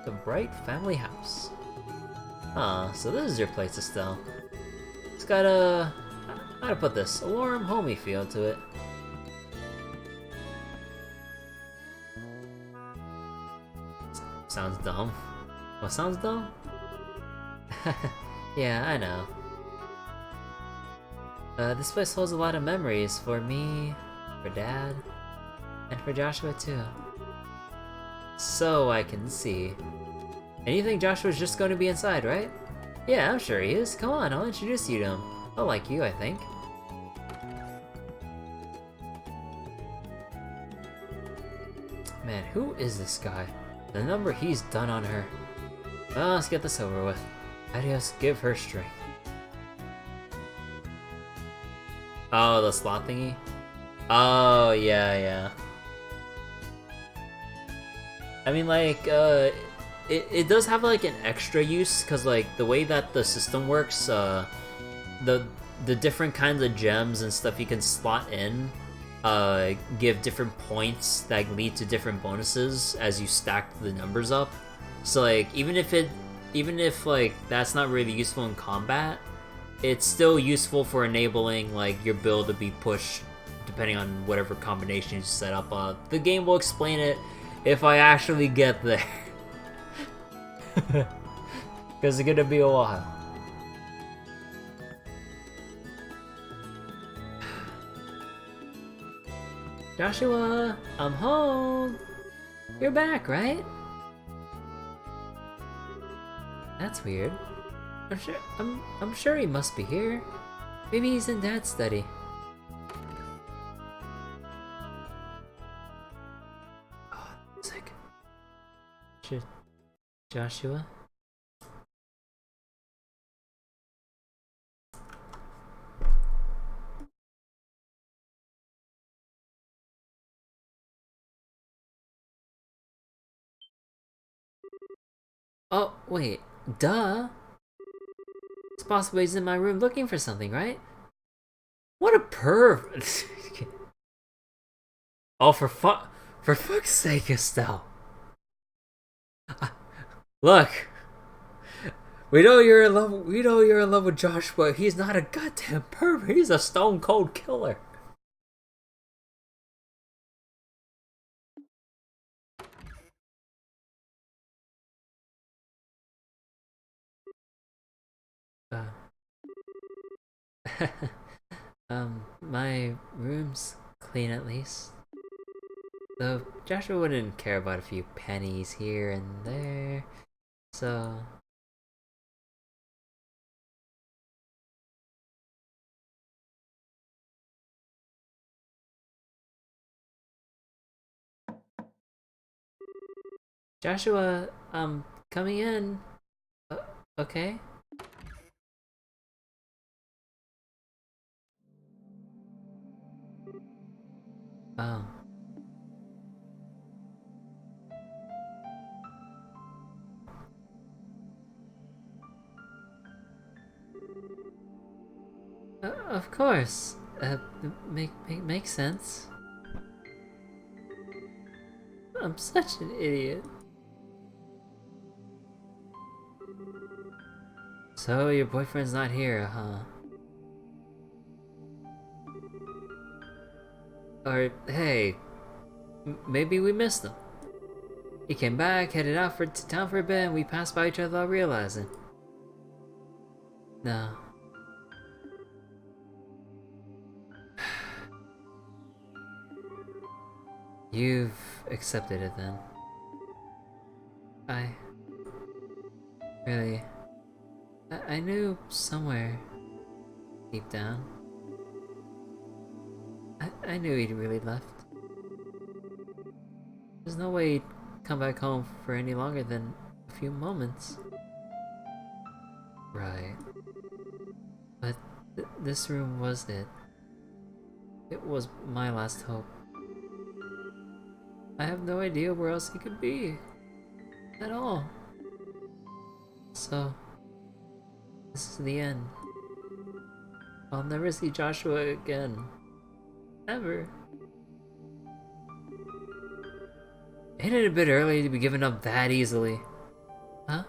the Bright family house. Ah, so this is your place to stay. It's got a... how to put this? A warm, homey feel to it. Sounds dumb. What sounds dumb? Yeah, I know. This place holds a lot of memories for me, for Dad, and for Joshua too. So I can see. And you think Joshua's just going to be inside, right? Yeah, I'm sure he is. Come on, I'll introduce you to him. He'll like you, I think. Man, who is this guy? The number he's done on her. Well, let's get this over with. Adios, give her strength. Oh, the slot thingy? Oh, yeah. I mean, like, it does have, like, an extra use, because, like, the way that the system works, the different kinds of gems and stuff you can slot in, give different points that lead to different bonuses as you stack the numbers up. So, like, even if like that's not really useful in combat, it's still useful for enabling like your build to be pushed depending on whatever combination you set up. The game will explain it if I actually get there, because it's gonna be a while. Joshua, I'm home. You're back, right? That's weird. I'm sure he must be here. Maybe he's in Dad's study. Oh, sick. Joshua? Oh, wait. Duh. It's possible he's in my room looking for something, right? What a perv! Oh, for fuck's sake, Estelle. Look. We know you're in love. We know you're in love with Joshua. He's not a goddamn pervert. He's a stone cold killer. Uh, my room's clean at least. Though Joshua wouldn't care about a few pennies here and there, so... Joshua, coming in. Okay? Oh. Of course. Makes sense. I'm such an idiot. So your boyfriend's not here, huh? Or, hey, maybe we missed him. He came back, headed out to town for a bit, and we passed by each other without realizing. No. You've accepted it then. Really... I knew somewhere, deep down. I knew he'd really left. There's no way he'd come back home for any longer than a few moments. Right. But this room was it. It was my last hope. I have no idea where else he could be. At all. So... this is the end. I'll never see Joshua again. Ever. Ain't it a bit early to be giving up that easily? Huh?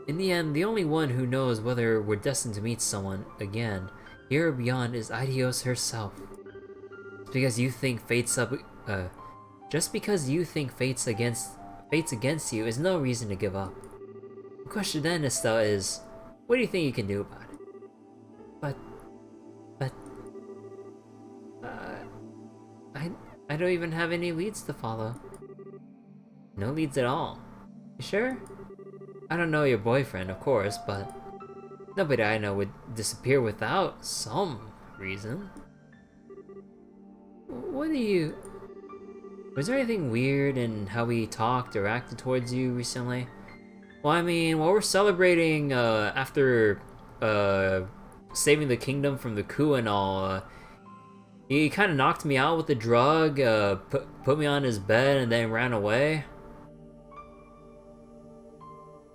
In the end, the only one who knows whether we're destined to meet someone again, here or beyond, is Idios herself. Because you think fate's up, just because you think fate's against you is no reason to give up. The question then, Estelle, is, what do you think you can do about it? But, but, uh, I don't even have any leads to follow. No leads at all. You sure? I don't know your boyfriend, of course, but nobody I know would disappear without some reason. What do you... Was there anything weird in how we talked or acted towards you recently? Well, I mean, while we're celebrating, after, saving the kingdom from the coup and all, he kind of knocked me out with the drug, put me on his bed and then ran away.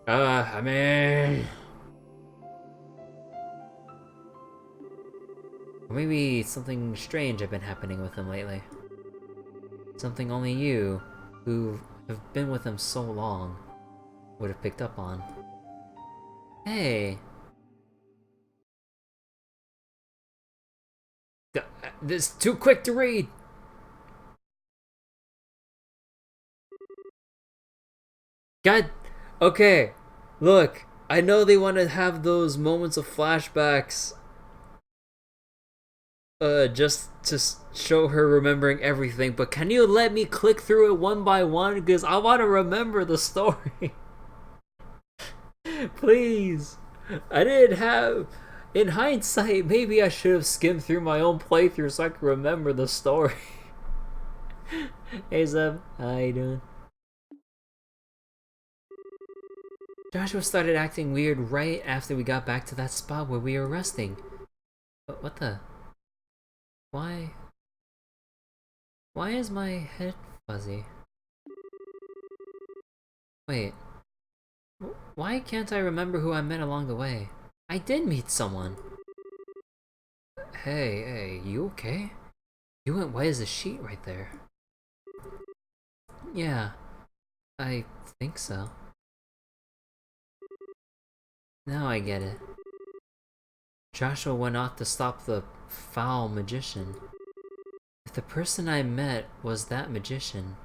I mean... Or maybe something strange had been happening with him lately. Something only you, who have been with him so long, would have picked up on. Hey! This is too quick to read! God... Okay, look, I know they want to have those moments of flashbacks, just to show her remembering everything, but can you let me click through it one by one? Because I want to remember the story. Please. I didn't have... In hindsight, maybe I should have skimmed through my own playthrough so I could remember the story. Hey Zeb, how you doing? Joshua started acting weird right after we got back to that spot where we were resting. What the... Why... Why is my head fuzzy? Wait. Why can't I remember who I met along the way? I did meet someone! Hey, you okay? You went white as a sheet right there. Yeah, I think so. Now I get it. Joshua went off to stop the foul magician. If the person I met was that magician...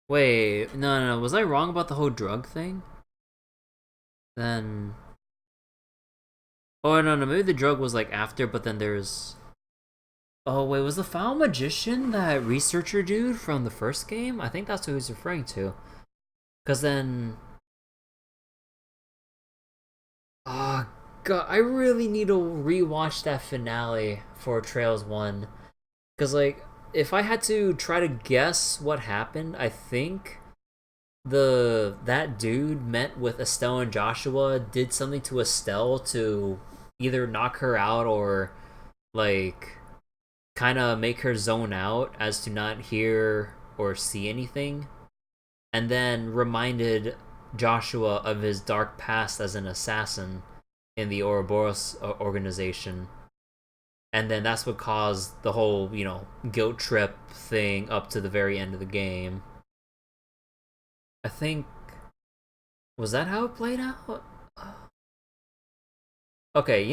Wait, no, was I wrong about the whole drug thing? Then... Oh, no, maybe the drug was like after, but then there's... Oh, wait, was the foul magician that researcher dude from the first game? I think that's who he's referring to. Because then... Oh, God, I really need to rewatch that finale for Trails 1. Because, like, if I had to try to guess what happened, I think that dude met with Estelle and Joshua, did something to Estelle to either knock her out or, like, kind of make her zone out as to not hear or see anything, and then reminded Joshua of his dark past as an assassin in the Ouroboros organization. And then that's what caused the whole, guilt trip thing up to the very end of the game. I think... Was that how it played out? Okay,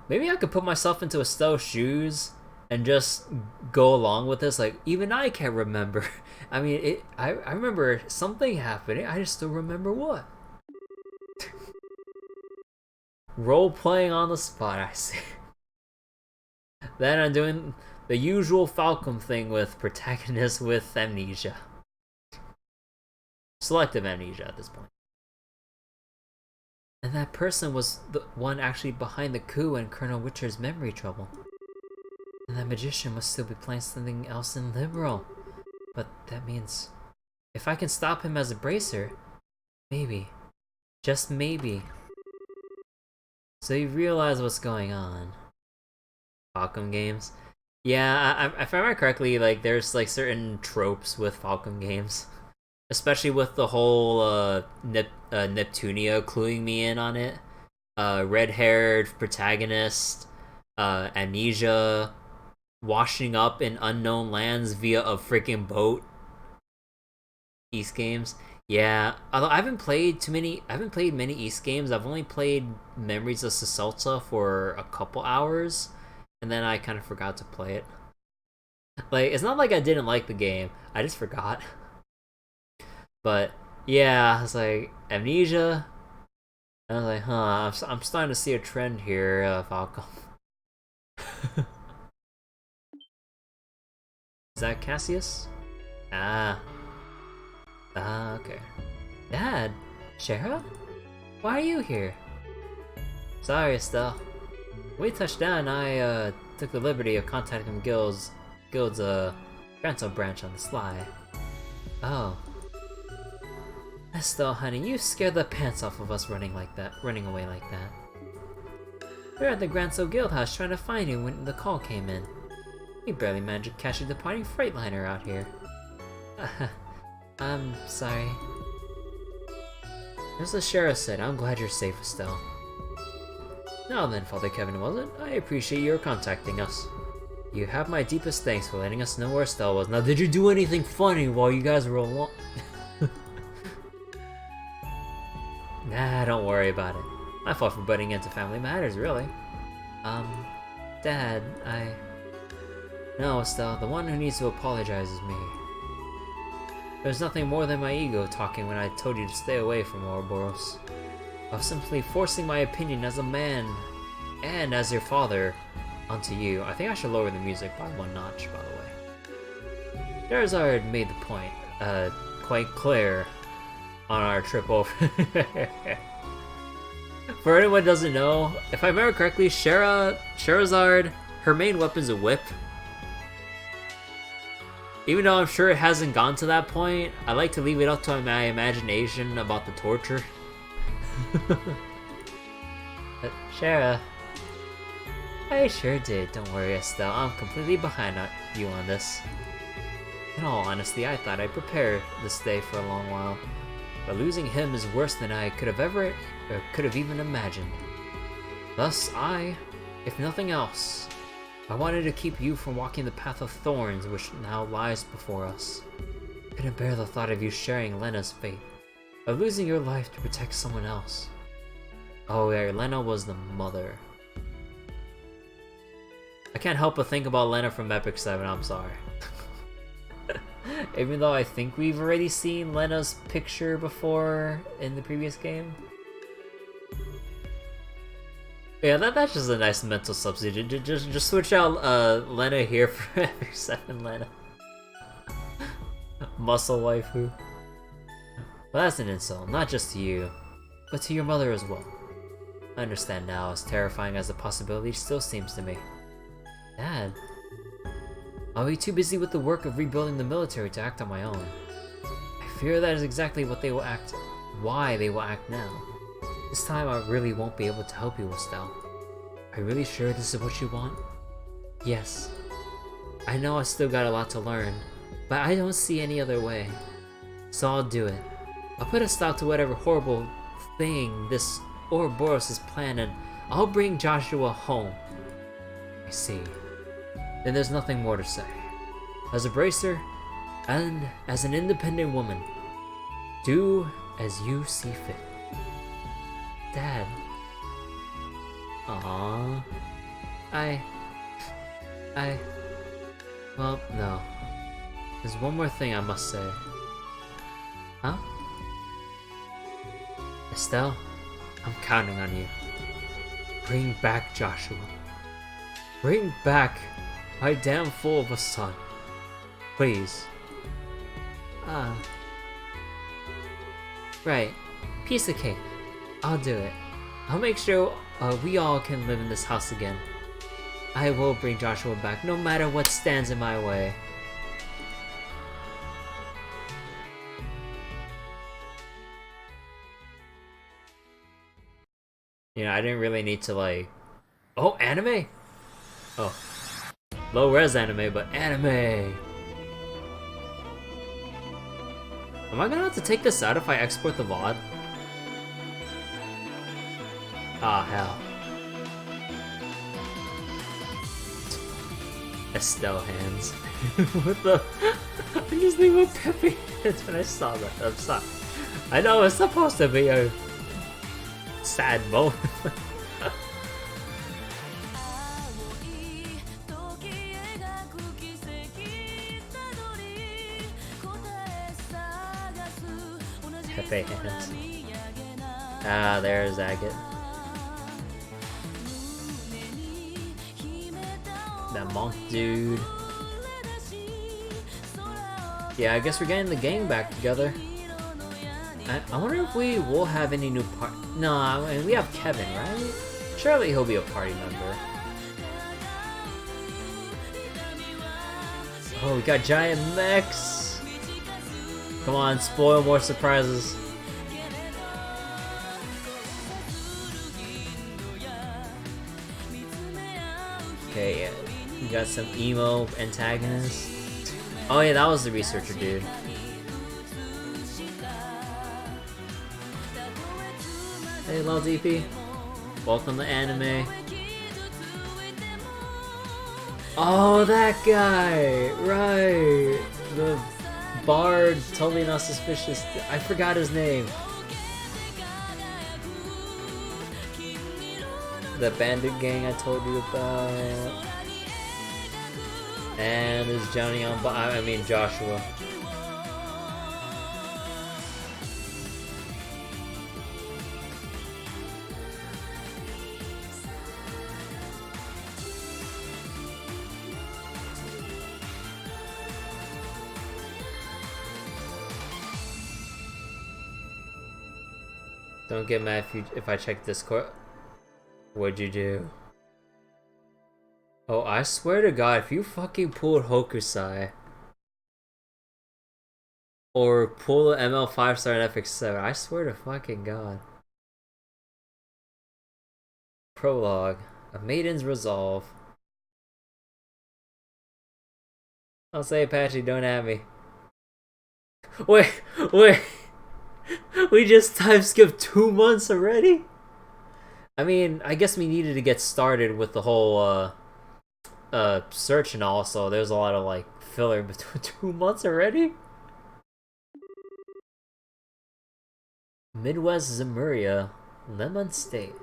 maybe I could put myself into Estelle's shoes and just go along with this. Like, even I can't remember. I mean, I remember something happening. I just don't remember what. Role-playing on the spot, I see. Then I'm doing the usual Falcom thing with protagonists with amnesia. Selective amnesia at this point. And that person was the one actually behind the coup and Colonel Witcher's memory trouble. And that magician must still be playing something else in Liberal. But that means... if I can stop him as a bracer, maybe. Just maybe. So you realize what's going on. Falcom games? Yeah, if I remember correctly, like, there's, like, certain tropes with Falcom games. Especially with the whole, Neptunia cluing me in on it. Red-haired protagonist, amnesia, washing up in unknown lands via a freaking boat. East games. Yeah, although I haven't played many East games. I've only played Memories of Sasalta for a couple hours, and then I kind of forgot to play it. Like, it's not like I didn't like the game. I just forgot. But yeah, it's like Amnesia. I was like, I'm starting to see a trend here, Falcom. Is that Cassius? Ah. Ah, okay. Dad? Shara? Why are you here? Sorry, Estelle. When we touched down, I, took the liberty of contacting the guild's, grandson branch on the sly. Oh. Estelle, honey, you scared the pants off of us running away like that. We were at the Grandso Guild House trying to find you when the call came in. We barely managed to catch a departing freightliner out here. I'm sorry. As the sheriff said, I'm glad you're safe, Estelle. Now then, Father Kevin Wilson, I appreciate your contacting us. You have my deepest thanks for letting us know where Estelle was. Now, did you do anything funny while you guys were along? Nah, don't worry about it. My fault for butting into family matters, really. Dad, No, Estelle, the one who needs to apologize is me. There's nothing more than my ego talking when I told you to stay away from Ouroboros. I was simply forcing my opinion as a man, and as your father, onto you. I think I should lower the music by one notch, by the way. Charizard made the point, quite clear on our trip over. For anyone who doesn't know, if I remember correctly, Charizard, her main weapon's a whip. Even though I'm sure it hasn't gone to that point, I like to leave it up to my imagination about the torture. Shara. I sure did, don't worry Estelle, I'm completely behind you on this. In all honesty, I thought I'd prepare this day for a long while, but losing him is worse than I could have even imagined. Thus if nothing else, I wanted to keep you from walking the path of thorns which now lies before us. I couldn't bear the thought of you sharing Lena's fate, of losing your life to protect someone else. Oh yeah, Lena was the mother. I can't help but think about Lena from Epic 7, I'm sorry. Even though I think we've already seen Lena's picture before in the previous game. Yeah, that's just a nice mental substitute. Just switch out Lena here for Epic 7 Lena. Muscle waifu. Well, that's an insult, not just to you, but to your mother as well. I understand now, as terrifying as the possibility still seems to me. Dad, I'll be too busy with the work of rebuilding the military to act on my own. I fear that is exactly why they will act now. This time I really won't be able to help you, Estelle. Are you really sure this is what you want? Yes. I know I still got a lot to learn, but I don't see any other way. So I'll do it. I'll put a stop to whatever horrible thing this Ouroboros is planning. I'll bring Joshua home. I see. Then there's nothing more to say. As a bracer, and as an independent woman, do as you see fit. Dad. Aww. Well, no. There's one more thing I must say. Huh? Estelle, I'm counting on you. Bring back Joshua. Bring back my damn fool of a son. Please. Right. Piece of cake. I'll do it. I'll make sure we all can live in this house again. I will bring Joshua back, no matter what stands in my way. You know, I didn't really need to like... Oh, anime? Oh. Low-res anime, but anime! Am I gonna have to take this out if I export the VOD? Ah, hell. Estelle hands. What the? I just think about Pepe hands when I saw that. I'm sorry. I know it's supposed to be a sad moment. Pepe hands. Ah, there's Agate. That monk dude. Yeah, I guess we're getting the gang back together. I wonder if we will have any new part. No, I mean, we have Kevin, right? Surely he'll be a party member. Oh, we got giant mechs. Come on, spoil more surprises. Okay, yeah. We got some emo antagonists. Oh yeah, that was the researcher dude. Hey, Lil DP. Welcome to anime. Oh, that guy! Right! The bard, totally not suspicious. I forgot his name. The bandit gang I told you about. And there's Johnny on, I mean Joshua. Don't get mad if I check Discord. What'd you do? Oh, I swear to God, if you fucking pulled Hokusai or pull the ML 5-star in FX7, I swear to fucking God. Prologue. A Maiden's Resolve. I'll say Apache, don't at me. Wait. We just time skipped 2 months already? I mean, I guess we needed to get started with the whole, search and all, so there's a lot of, like, filler between 2 months already? Midwest Zemuria, Lemon State.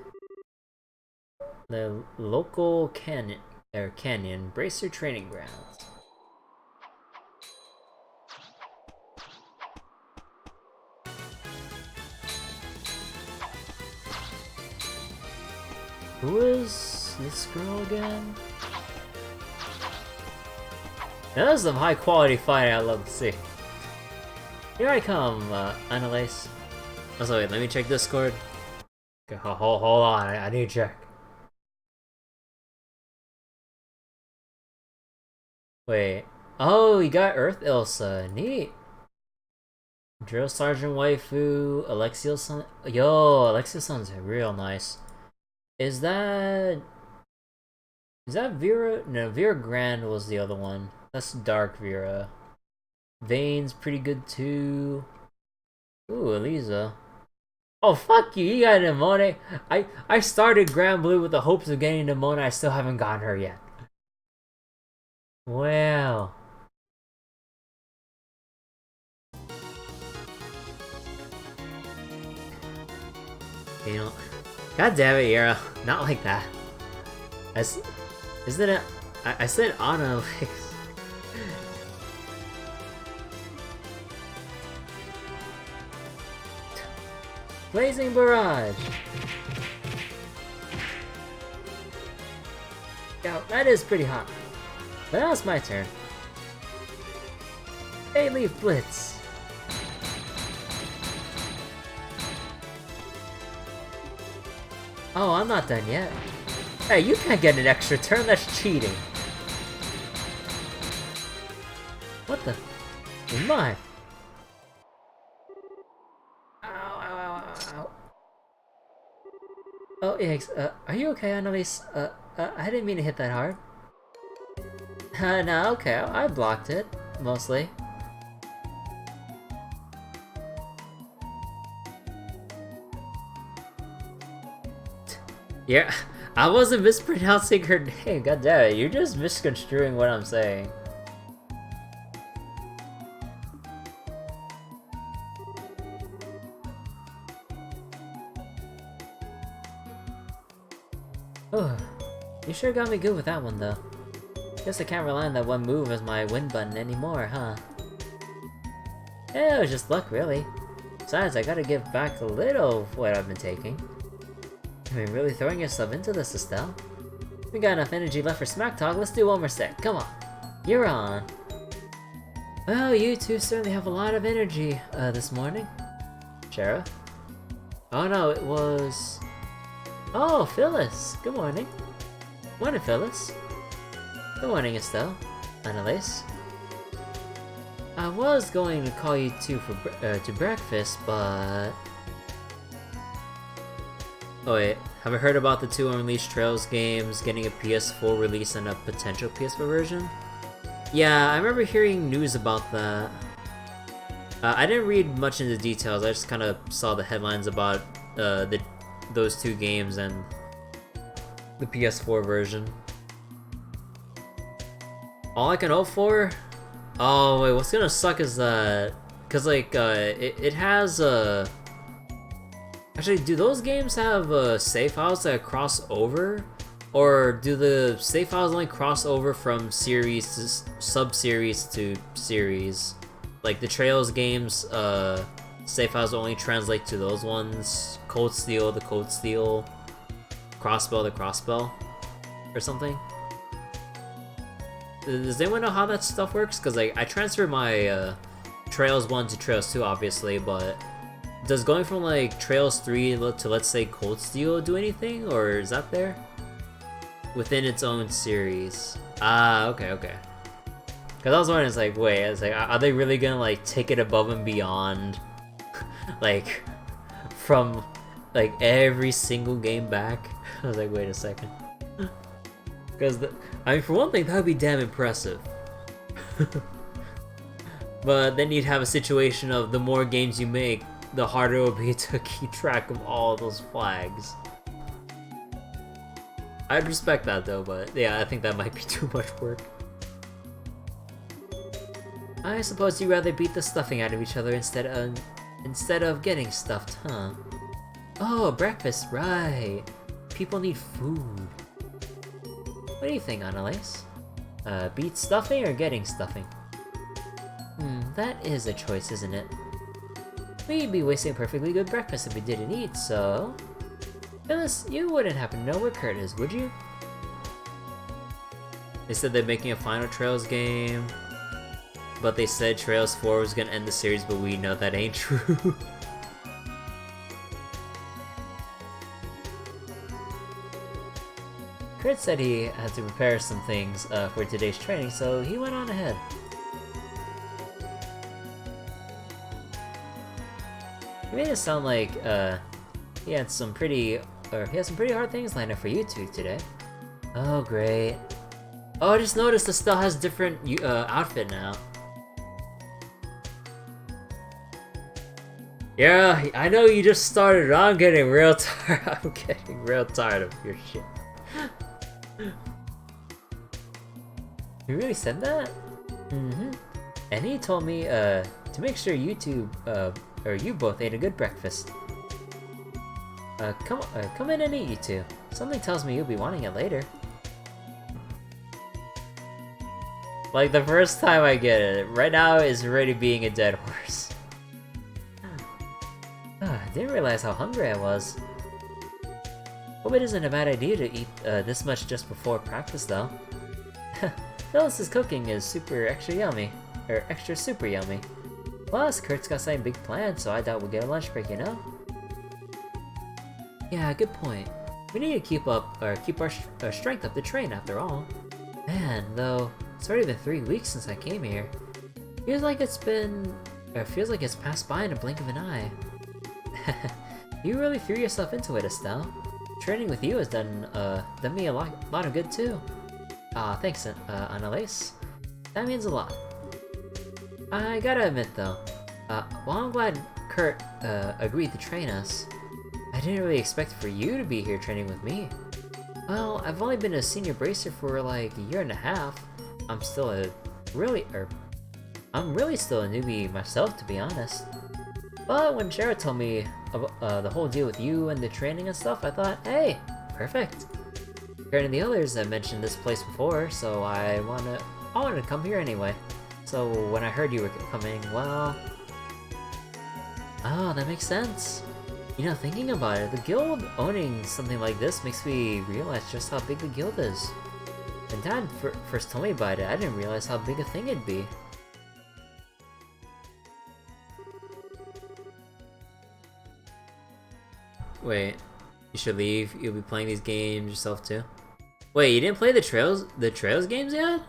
The local canyon, Bracer training grounds. Who is this girl again? That is some high quality fighting I'd love to see. Here I come, Annalise. Oh, so wait, let me check Discord. Okay, hold on, I need to check. Wait. Oh, you got Earth Ilsa. Neat. Drill Sergeant Waifu, Alexios-san. Yo, Alexios-san's real nice. Is that Vera? No, Vera Grand was the other one. That's Dark Vera. Vane's pretty good too. Ooh, Eliza. Oh, fuck you, you got Nimone. I started Grand Blue with the hopes of getting Nimone, I still haven't gotten her yet. Wow. You know, God damn it, Yara. Not like that. Isn't it? I said Anna. Blazing Barrage. Yeah, that is pretty hot. But now it's my turn. 8-leaf Blitz. Oh, I'm not done yet. Hey, you can't get an extra turn, that's cheating. What the? It's mine. Ow. Oh, yeah, are you okay, Annalise? I didn't mean to hit that hard. No, okay, I blocked it, mostly. Yeah, I wasn't mispronouncing her name, god damn it, you're just misconstruing what I'm saying. Oh, you sure got me good with that one though. Guess I can't rely on that one move as my win button anymore, huh? Yeah, it was just luck, really. Besides, I gotta give back a little of what I've been taking. I mean, really throwing yourself into this, Estelle. We got enough energy left for smack talk, let's do one more set, come on. You're on. Well, you two certainly have a lot of energy, this morning. Shara? Oh no, it was... Oh, Phyllis! Good morning. Morning, Phyllis. Good morning, Estelle. Annalise. I was going to call you two for to breakfast, but... Oh wait, have I heard about the two Unleashed Trails games getting a PS4 release and a potential PS4 version? Yeah, I remember hearing news about that. I didn't read much into details, I just kind of saw the headlines about those two games and the PS4 version. All I can hope for? Oh wait, what's gonna suck is that... Cause like, it has Actually, do those games have save files that cross over? Or do the save files only cross over from series to sub-series to series? Like the Trails games, save files only translate to those ones. Cold Steel, the Cold Steel. Crossbow, the Crossbow. Or something? Does anyone know how that stuff works? Because like, I transferred my Trails 1 to Trails 2, obviously, but does going from like Trails 3 to, let's say, Cold Steel do anything? Or is that there? Within its own series. Ah, okay. Because I was wondering, it's like, wait, it's like, are they really gonna like take it above and beyond, like, from like every single game back? I was like, wait a second. Because I mean, for one thing, that would be damn impressive. But then you'd have a situation of the more games you make, the harder it will be to keep track of all those flags. I'd respect that though, but yeah, I think that might be too much work. I suppose you'd rather beat the stuffing out of each other instead of getting stuffed, huh? Oh, breakfast, right. People need food. What do you think, Annalise? Beat stuffing or getting stuffing? That is a choice, isn't it? We'd be wasting a perfectly good breakfast if we didn't eat, so... Phyllis, you wouldn't happen to know where Kurt is, would you? They said they're making a final Trails game, but they said Trails 4 was gonna end the series, but we know that ain't true. Kurt said he had to prepare some things for today's training, so he went on ahead. He made it sound like he had some pretty hard things lined up for you two today. Oh great. Oh, I just noticed Estelle has different outfit now. Yeah, I know you just started. I'm getting real tired. I'm getting real tired of your shit. You really said that? Mm-hmm. And he told me to make sure you two or you both ate a good breakfast. Come in and eat, you two. Something tells me you'll be wanting it later. Like the first time I get it, right now is already being a dead horse. I didn't realize how hungry I was. Hope it isn't a bad idea to eat this much just before practice, though. Phyllis's cooking is super extra yummy. Or extra super yummy. Plus, Kurt's got some big plans, so I doubt we'll get a lunch break, you know? Yeah, good point. We need to keep our strength up to train, after all. Man, though, it's already been 3 weeks since I came here. Feels like it's passed by in a blink of an eye. You really threw yourself into it, Estelle. Training with you has done me a lot of good too. Thanks, Annalise. That means a lot. I gotta admit though, while I'm glad Kurt agreed to train us, I didn't really expect for you to be here training with me. Well, I've only been a senior bracer for like a year and a half. I'm still a really, I'm really still a newbie myself, to be honest. But when Jared told me about the whole deal with you and the training and stuff, I thought, hey, perfect. Jared and the others have mentioned this place before, so I wanted to come here anyway. So when I heard you were coming, well, oh, that makes sense. You know, thinking about it, the guild owning something like this makes me realize just how big the guild is. When Dad first told me about it, I didn't realize how big a thing it'd be. Wait, you should leave. You'll be playing these games yourself too. Wait, you didn't play the Trails games yet?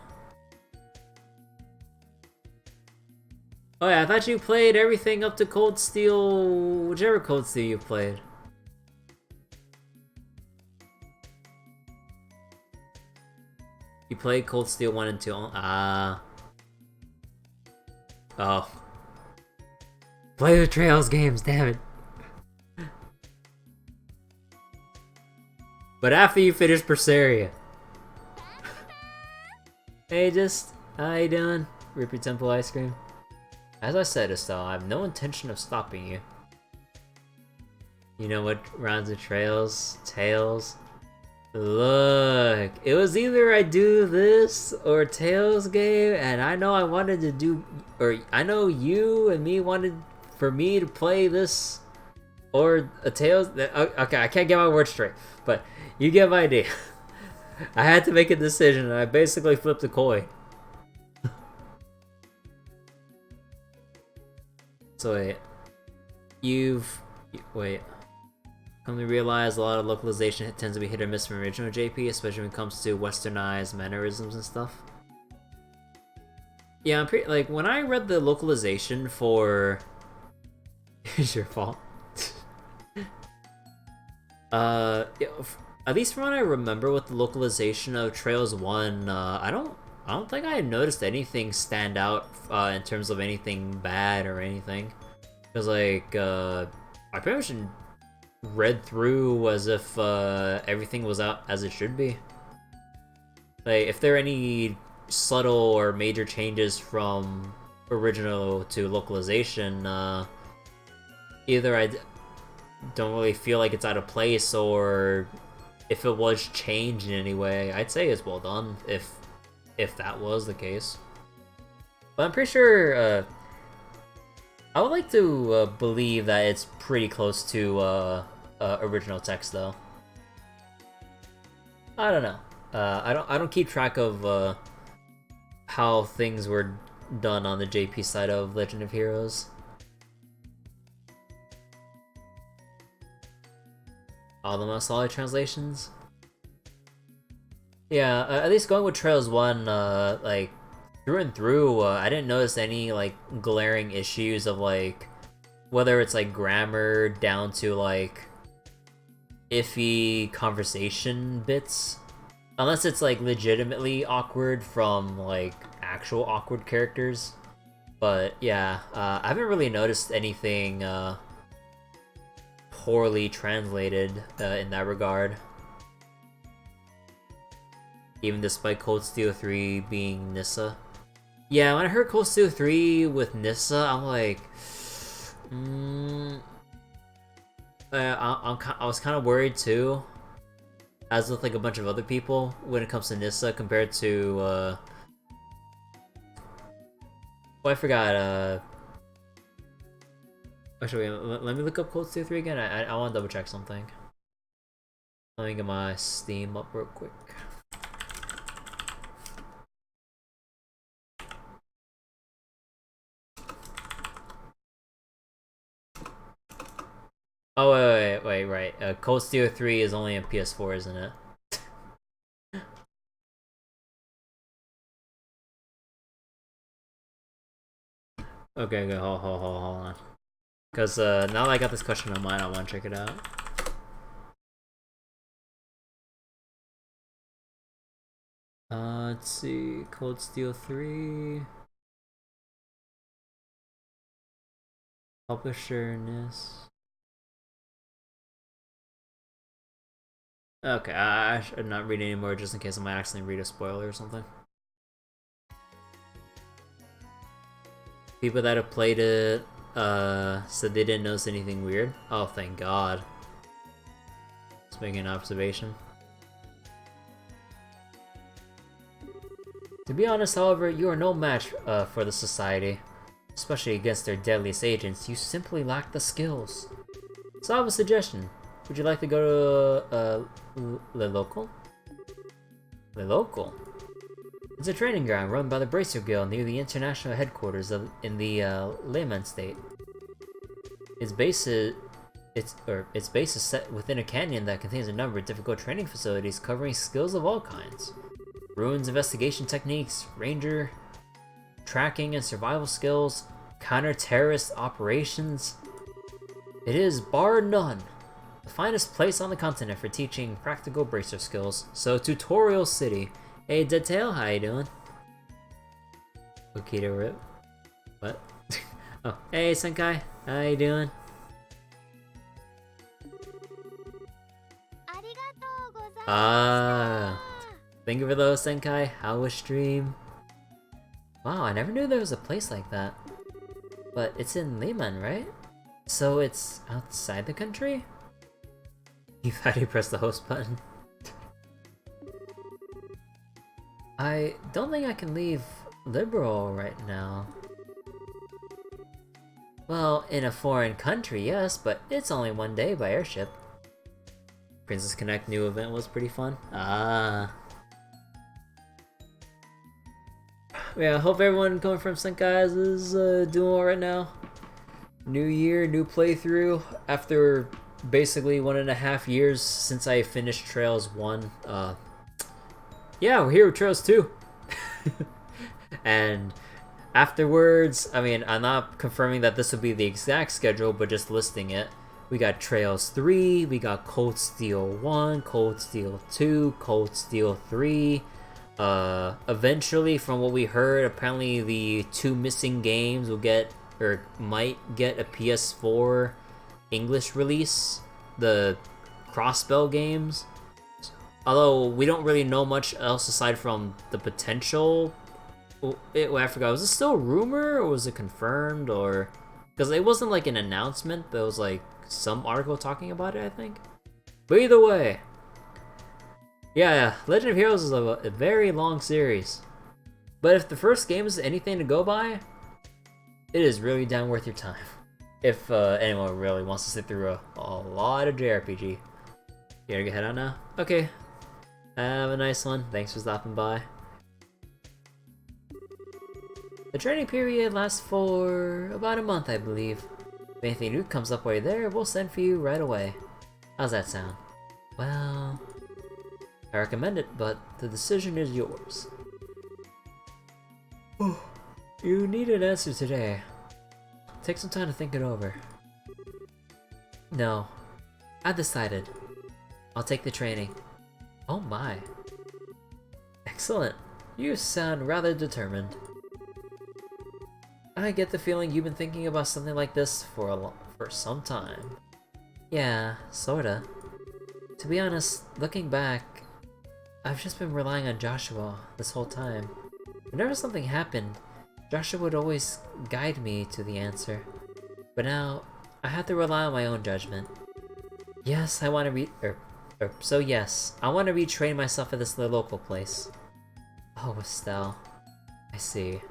Oh yeah, I thought you played everything up to Cold Steel, whichever Cold Steel you played. You played Cold Steel 1 and 2. Ah. Oh. Play the Trails games, damn it. But after you finish Berseria. Hey, how you doing? Rip your temple ice cream. As I said, Estelle, I have no intention of stopping you. You know what rhymes with trails? Tails? Look, it was either I do this or Tails game, and I know I wanted to do, or I know you and me wanted for me to play this or a Tails. Okay, I can't get my words straight, but you get my idea. I had to make a decision, and I basically flipped a coin. So wait. Come to realize a lot of localization tends to be hit or miss from original JP, especially when it comes to westernized mannerisms and stuff. Yeah, I'm pretty like when I read the localization for. It's your fault. Yeah, at least from what I remember with the localization of Trails 1, I don't think I noticed anything stand out in terms of anything bad or anything. Because like I pretty much read through as if everything was out as it should be. Like, if there are any subtle or major changes from original to localization, either I don't really feel like it's out of place, or if it was changed in any way, I'd say it's well done, if that was the case. But I'm pretty sure, I would like to believe that it's pretty close to original text, though. I don't know. I don't keep track of how things were done on the JP side of Legend of Heroes. All the most solid translations. Yeah, at least going with Trails 1, like through and through, I didn't notice any like glaring issues of like whether it's like grammar down to like iffy conversation bits. Unless it's like legitimately awkward from like actual awkward characters. But yeah, I haven't really noticed anything poorly translated in that regard. Even despite Cold Steel 3 being Nissa. Yeah, when I heard Cold Steel 3 with Nissa, I'm like... I was kind of worried too. As with like a bunch of other people when it comes to Nissa compared to... well, I forgot, Actually, wait, let me look up Cold Steel 3 again. I want to double check something. Let me get my Steam up real quick. Oh, wait, right. Cold Steel 3 is only on PS4, isn't it? Okay, hold on. Because now that I got this question on mine, I want to check it out. Let's see. Cold Steel 3. Publisherness. Okay, I should not read anymore just in case I might accidentally read a spoiler or something. People that have played it said they didn't notice anything weird. Oh, thank God. Just making an observation. To be honest, however, you are no match for the Society. Especially against their deadliest agents, you simply lack the skills. So I have a suggestion. Would you like to go to Le Local? Le Local? It's a training ground run by the Bracer Guild near the international headquarters in the Lehman state. Its base is set within a canyon that contains a number of difficult training facilities covering skills of all kinds. Ruins investigation techniques, ranger, tracking and survival skills, counter-terrorist operations. It is, bar none, the finest place on the continent for teaching practical bracer skills. So, Tutorial City. Hey, Detail, how you doing? Okay to rip. What? Oh, hey, Senkai, how you doing? Thank you for those, Senkai. How was stream? Wow, I never knew there was a place like that. But it's in Lehman, right? So it's outside the country? You thought you pressed the host button? I don't think I can leave Liberal right now. Well, in a foreign country, yes, but it's only one day by airship. Princess Connect new event was pretty fun. Ah. Yeah, I hope everyone coming from Senkai's is doing well right now. New year, new playthrough. After basically 1.5 years since I finished Trails 1. Yeah, we're here with Trails 2. And afterwards, I mean, I'm not confirming that this will be the exact schedule, but just listing it. We got Trails 3, we got Cold Steel 1, Cold Steel 2, Cold Steel 3. Eventually, from what we heard, apparently the 2 missing games will get, or might get, a PS4 English release. The Crossbell games. Although, we don't really know much else aside from the potential. I forgot, was it still a rumor, or was it confirmed, or... Because it wasn't like an announcement, but it was like some article talking about it, I think. But either way, yeah, Legend of Heroes is a very long series. But if the first game is anything to go by, it is really damn worth your time. If anyone really wants to sit through a lot of JRPG. You gotta head out now? Okay. Have a nice one. Thanks for stopping by. The training period lasts for about a month, I believe. If anything new comes up while you're there, we'll send for you right away. How's that sound? Well, I recommend it, but the decision is yours. You need an answer today. Take some time to think it over. No, I've decided. I'll take the training. Oh my. Excellent. You sound rather determined. I get the feeling you've been thinking about something like this for some time. Yeah, sorta. To be honest, looking back, I've just been relying on Joshua this whole time. Whenever something happened, Joshua would always guide me to the answer. But now, I have to rely on my own judgment. Yes, I want to yes, I want to retrain myself at this local place. Oh, Estelle. I see.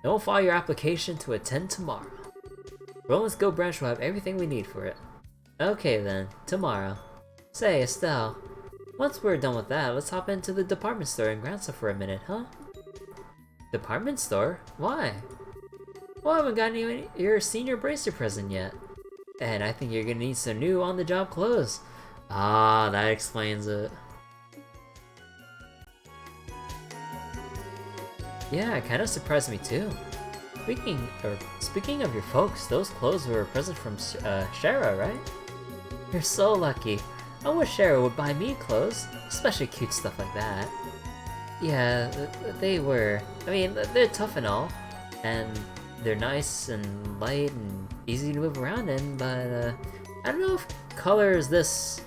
Don't file your application to attend tomorrow. Roland's Go branch will have everything we need for it. Okay then, tomorrow. Say, Estelle, once we're done with that, let's hop into the department store in Granza for a minute, huh? Department store? Why? Well, I haven't gotten you your senior bracer present yet. And I think you're gonna need some new on-the-job clothes. Ah, that explains it. Yeah, it kind of surprised me too. Speaking of your folks, those clothes were a present from Shara, right? You're so lucky. I wish Shara would buy me clothes, especially cute stuff like that. Yeah, they were. I mean, they're tough and all, and they're nice and light and easy to move around in, but I don't know if color is this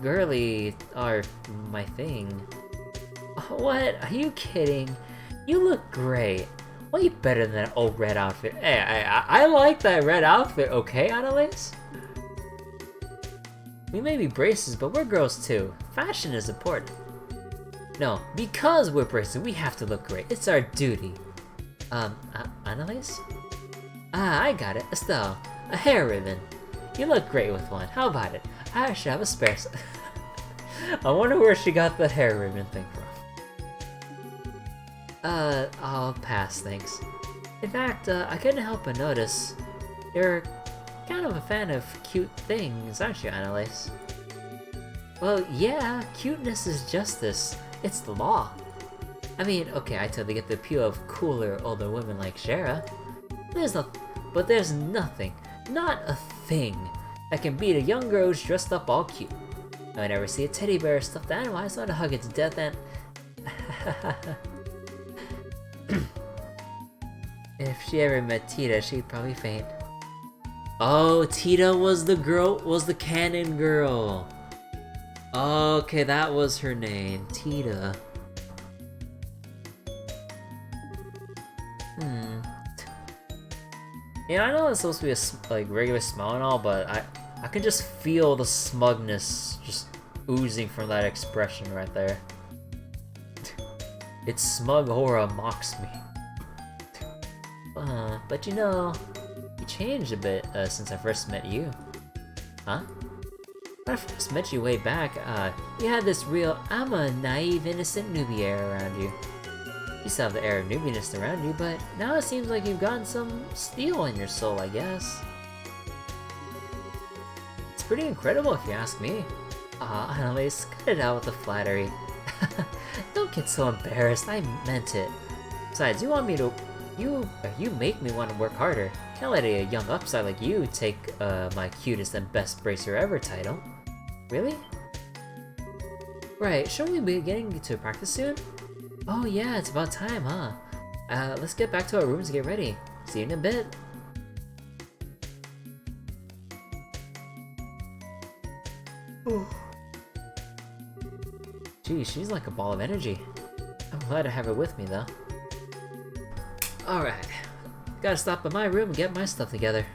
girly are my thing. What? Are you kidding? You look great. Way better than that old red outfit. Hey, I like that red outfit, okay, Annalise? We may be braces, but we're girls too. Fashion is important. No, because we're braces, we have to look great. It's our duty. Annalise? Ah, I got it. Estelle, a hair ribbon. You look great with one. How about it? I should have a spare set. I wonder where she got the hair ribbon thing from. I'll pass, thanks. In fact, I couldn't help but notice you're kind of a fan of cute things, aren't you, Annalise? Well, yeah, cuteness is justice. It's the law. I mean, okay, I totally get the appeal of cooler, older women like Shara. But there's nothing, not a thing, that can beat a young girl who's dressed up all cute. I never see a teddy bear or stuffed animal, I just want to hug it to death and... If she ever met Tita, she'd probably faint. Oh, Tita was the canon girl. Okay, that was her name, Tita. Yeah, I know it's supposed to be a like regular smile and all, but I can just feel the smugness just oozing from that expression right there. Its smug aura mocks me. But you know, you changed a bit since I first met you. Huh? When I first met you way back, you had this real I'm a naive, innocent newbie air around you. You still have the air of newbiness around you, but now it seems like you've gotten some steel in your soul, I guess. It's pretty incredible if you ask me. Aw, Annalise, cut it out with the flattery. Don't get so embarrassed, I meant it. Besides, you want me to... You make me want to work harder. Can't let a young upstart like you take my cutest and best bracer ever title. Really? Right, shouldn't we be getting to practice soon? Oh yeah, it's about time, huh? Let's get back to our rooms and get ready. See you in a bit. Geez, she's like a ball of energy. I'm glad to have her with me, though. Alright, gotta stop by my room and get my stuff together.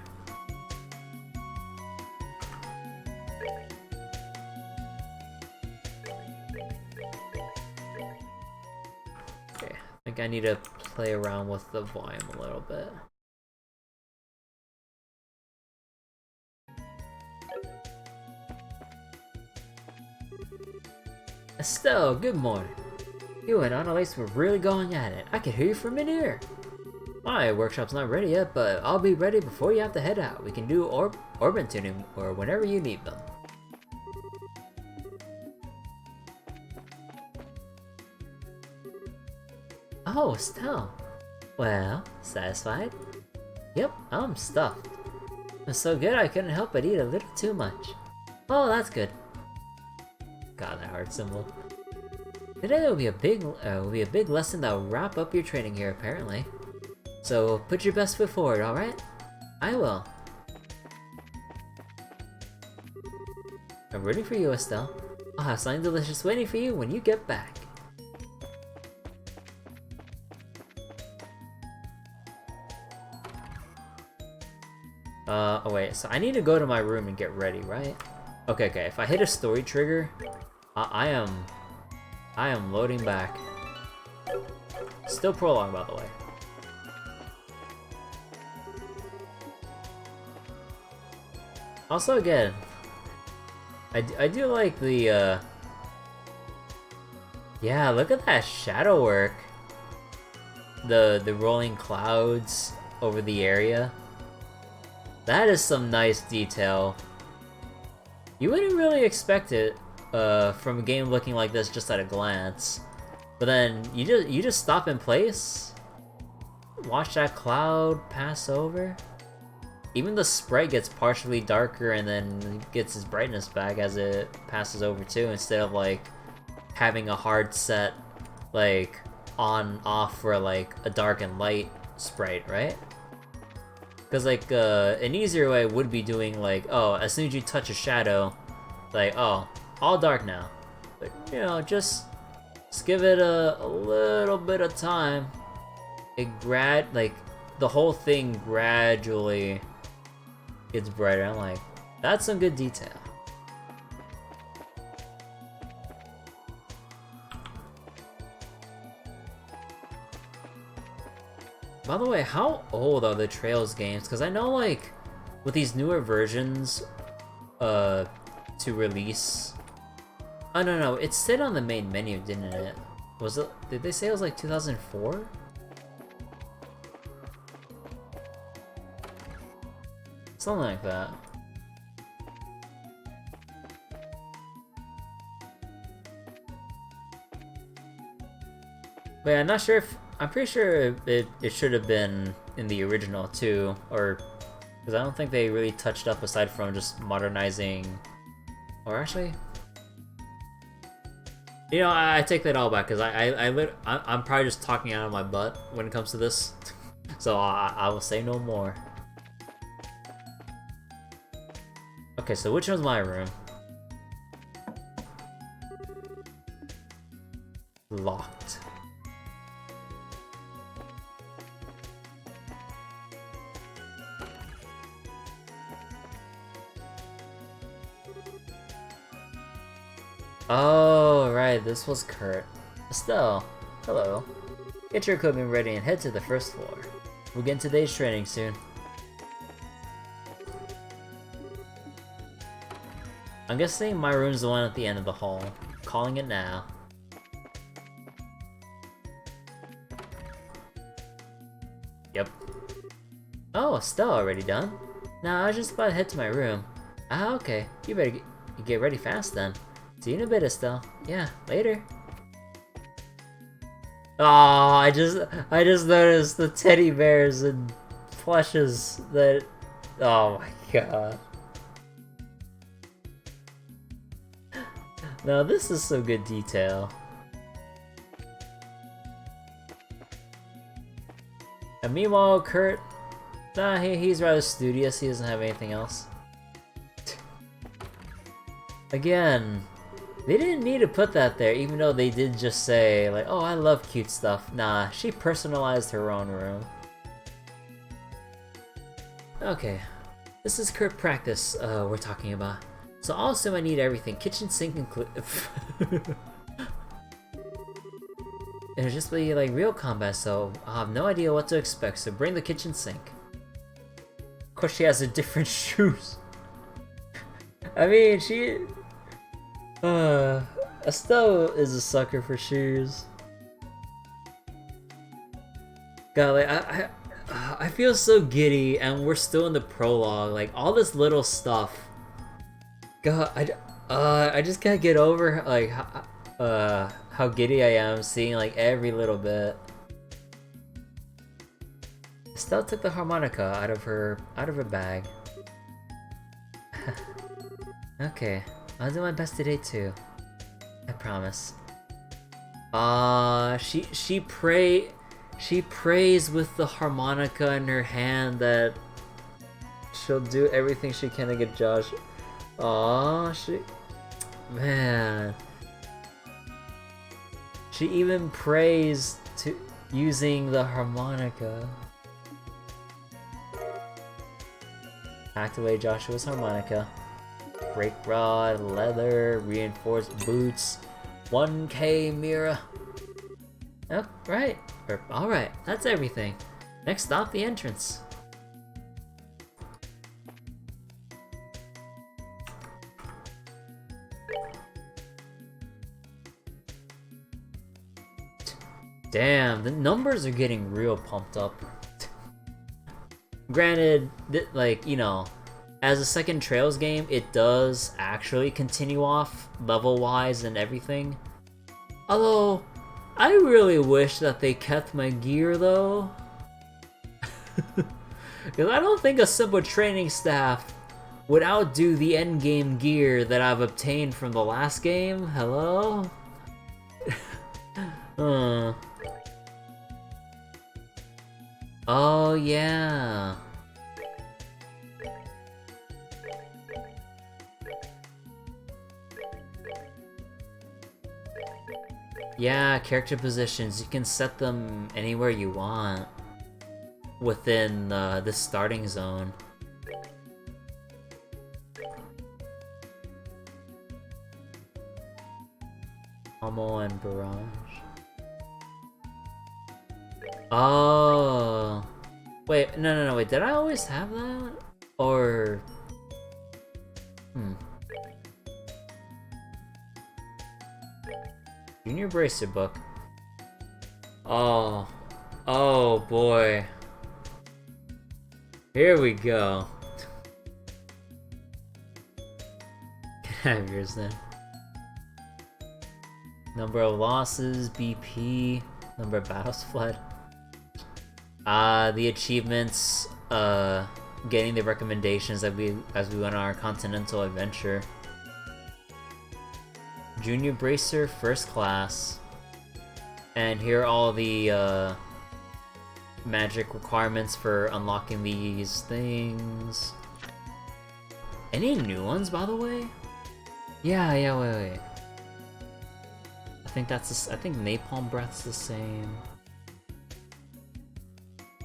Okay, I think I need to play around with the volume a little bit. Estelle, good morning. You and Annalise were really going at it. I could hear you from in here. My workshop's not ready yet, but I'll be ready before you have to head out. We can do orban tuning or whenever you need them. Oh, Estelle. Well, satisfied? Yep, I'm stuffed. It's so good I couldn't help but eat a little too much. Oh, that's good. God, that heart symbol. Today will be a big lesson that will wrap up your training here, apparently. So put your best foot forward, alright? I will. I'm rooting for you, Estelle. I'll have something delicious waiting for you when you get back. Oh wait, so I need to go to my room and get ready, right? Okay, if I hit a story trigger, I am loading back. Still prologue, by the way. Also, again, I do like the, yeah, look at that shadow work. The rolling clouds over the area. That is some nice detail. You wouldn't really expect it from a game looking like this just at a glance. But then you just stop in place, watch that cloud pass over. Even the sprite gets partially darker and then gets its brightness back as it passes over too, instead of like having a hard set like on off for like a dark and light sprite, right? Because like an easier way would be doing like, oh, as soon as you touch a shadow, like, oh, all dark now. But, you know, just give it a little bit of time. Like, the whole thing gradually gets brighter. I'm like, that's some good detail. By the way, how old are the Trails games? Because I know, like, with these newer versions, to release... Oh, no, it stayed on the main menu, didn't it? Was it... Did they say it was, like, 2004? Something like that. But yeah, I'm not sure if... I'm pretty sure it should have been in the original too, or because I don't think they really touched up aside from just modernizing. Or actually, you know, I take that all back because I'm probably just talking out of my butt when it comes to this, so I will say no more. Okay, so which one's my room? Locked. Oh, right, this was Kurt. Estelle, hello. Get your equipment ready and head to the first floor. We'll begin today's training soon. I'm guessing my room's the one at the end of the hall. Calling it now. Yep. Oh, Estelle already done? Nah, I was just about to head to my room. Ah, okay. You better get ready fast then. See you in a bit, Estelle. Yeah, later. Oh, I just noticed the teddy bears and plushes that... Oh my god. No, this is some good detail. And meanwhile, Kurt... Nah, he's rather studious, he doesn't have anything else. Again... They didn't need to put that there, even though they did just say, like, oh, I love cute stuff. Nah, she personalized her own room. Okay, this is Kurt practice we're talking about. So I'll assume I need everything. Kitchen sink include. It'll just be like real combat, so I'll have no idea what to expect, so bring the kitchen sink. Of course she has a different shoes. I mean, she... Estelle is a sucker for shoes. God, like, I feel so giddy, and we're still in the prologue. Like, all this little stuff. God, I just can't get over, like, how giddy I am seeing, like, every little bit. Estelle took the harmonica out of her bag. Okay. I'll do my best today too. I promise. She prays with the harmonica in her hand that she'll do everything she can to get Josh. Man. She even prays to using the harmonica. Activate Joshua's harmonica. Brake rod, leather, reinforced boots, 1K mirror. Oh, right. Alright, that's everything. Next stop, the entrance. Damn, the numbers are getting real pumped up. Granted, like, you know, as a second Trails game, it does actually continue off level-wise and everything. Although, I really wish that they kept my gear though. Because I don't think a simple training staff would outdo the endgame gear that I've obtained from the last game. Hello? Oh yeah. Yeah, character positions. You can set them anywhere you want within the starting zone. Hummel and Barrage. Oh. Wait, no, wait, did I always have that? Or... Junior Bracer book. Oh. Oh, boy. Here we go. Can I have yours then? Number of losses, BP, number of battles fled. The achievements, getting the recommendations as we went on our continental adventure. Junior Bracer, first class. And here are all the magic requirements for unlocking these things. Any new ones, by the way? Yeah, wait. I think I think Napalm Breath's the same.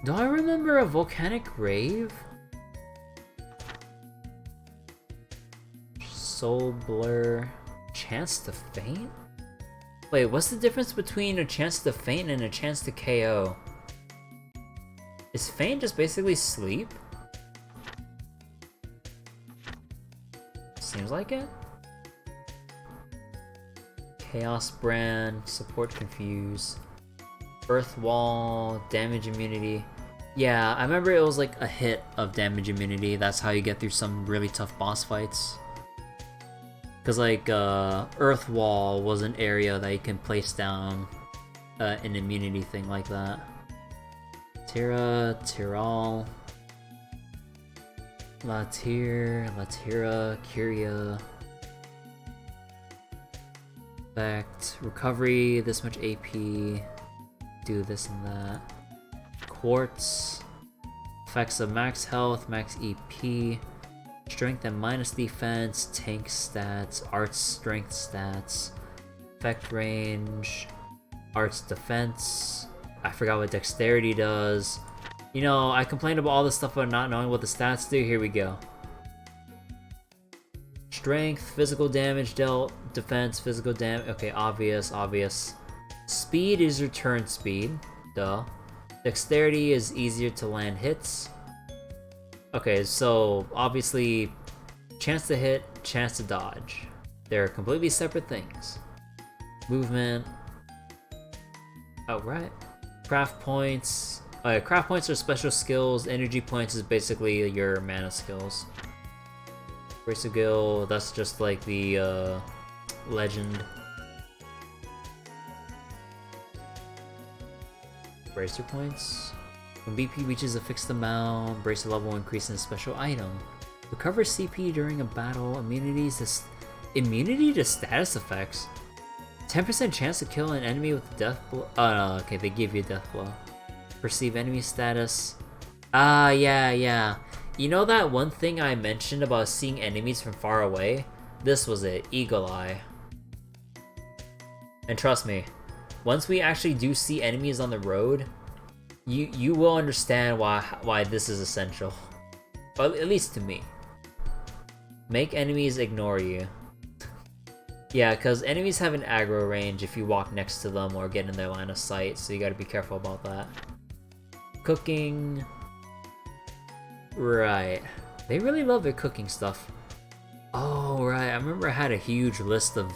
Do I remember a volcanic grave? Soul Blur. Chance to faint? Wait, what's the difference between a chance to faint and a chance to KO? Is faint just basically sleep? Seems like it. Chaos Brand, Support Confuse, Earth Wall, Damage Immunity. Yeah, I remember it was like a hit of damage immunity. That's how you get through some really tough boss fights. Because like Earth Wall was an area that you can place down an immunity thing like that. Tyrol, Latira, Curia. Effect, recovery, this much AP, do this and that. Quartz, effects of max health, max EP, strength and minus defense, tank stats, arts strength stats, effect range, arts defense. I forgot what dexterity does. You know, I complained about all this stuff about not knowing what the stats do. Here we go. Strength, physical damage dealt, defense, physical damage. Okay, obvious. Speed is your turn speed. Duh. Dexterity is easier to land hits. Okay, so obviously, chance to hit, chance to dodge. They're completely separate things. Movement. Oh, right. Craft points. Craft points are special skills. Energy points is basically your mana skills. Bracer Gill, that's just like the legend. Bracer points. When BP reaches a fixed amount, bracer level will increase in a special item. Recover CP during a battle. Immunity to status effects. 10% chance to kill an enemy with a death blow. Oh no, okay, they give you a death blow. Perceive enemy status. Yeah. You know that one thing I mentioned about seeing enemies from far away? This was it, Eagle Eye. And trust me, once we actually do see enemies on the road, you will understand why this is essential. Well, at least to me. Make enemies ignore you. Yeah, because enemies have an aggro range if you walk next to them or get in their line of sight, so you gotta be careful about that. Cooking... Right. They really love their cooking stuff. Oh, right. I remember I had a huge list of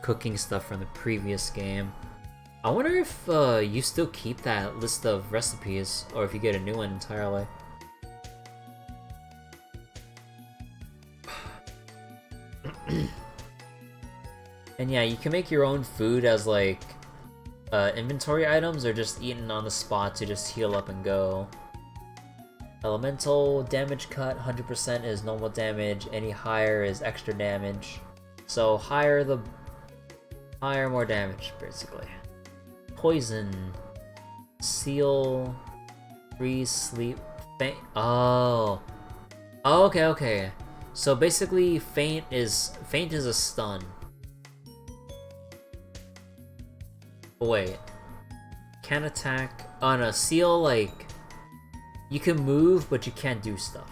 cooking stuff from the previous game. I wonder if you still keep that list of recipes, or if you get a new one entirely. And yeah, you can make your own food as like inventory items, or just eaten on the spot to just heal up and go. Elemental damage cut, 100% is normal damage, any higher is extra damage. So higher, more damage, basically. Poison. Seal. Freeze, sleep, faint. Oh. Okay. So basically, faint is a stun. Oh, wait. Can't attack. On a seal, like, you can move, but you can't do stuff.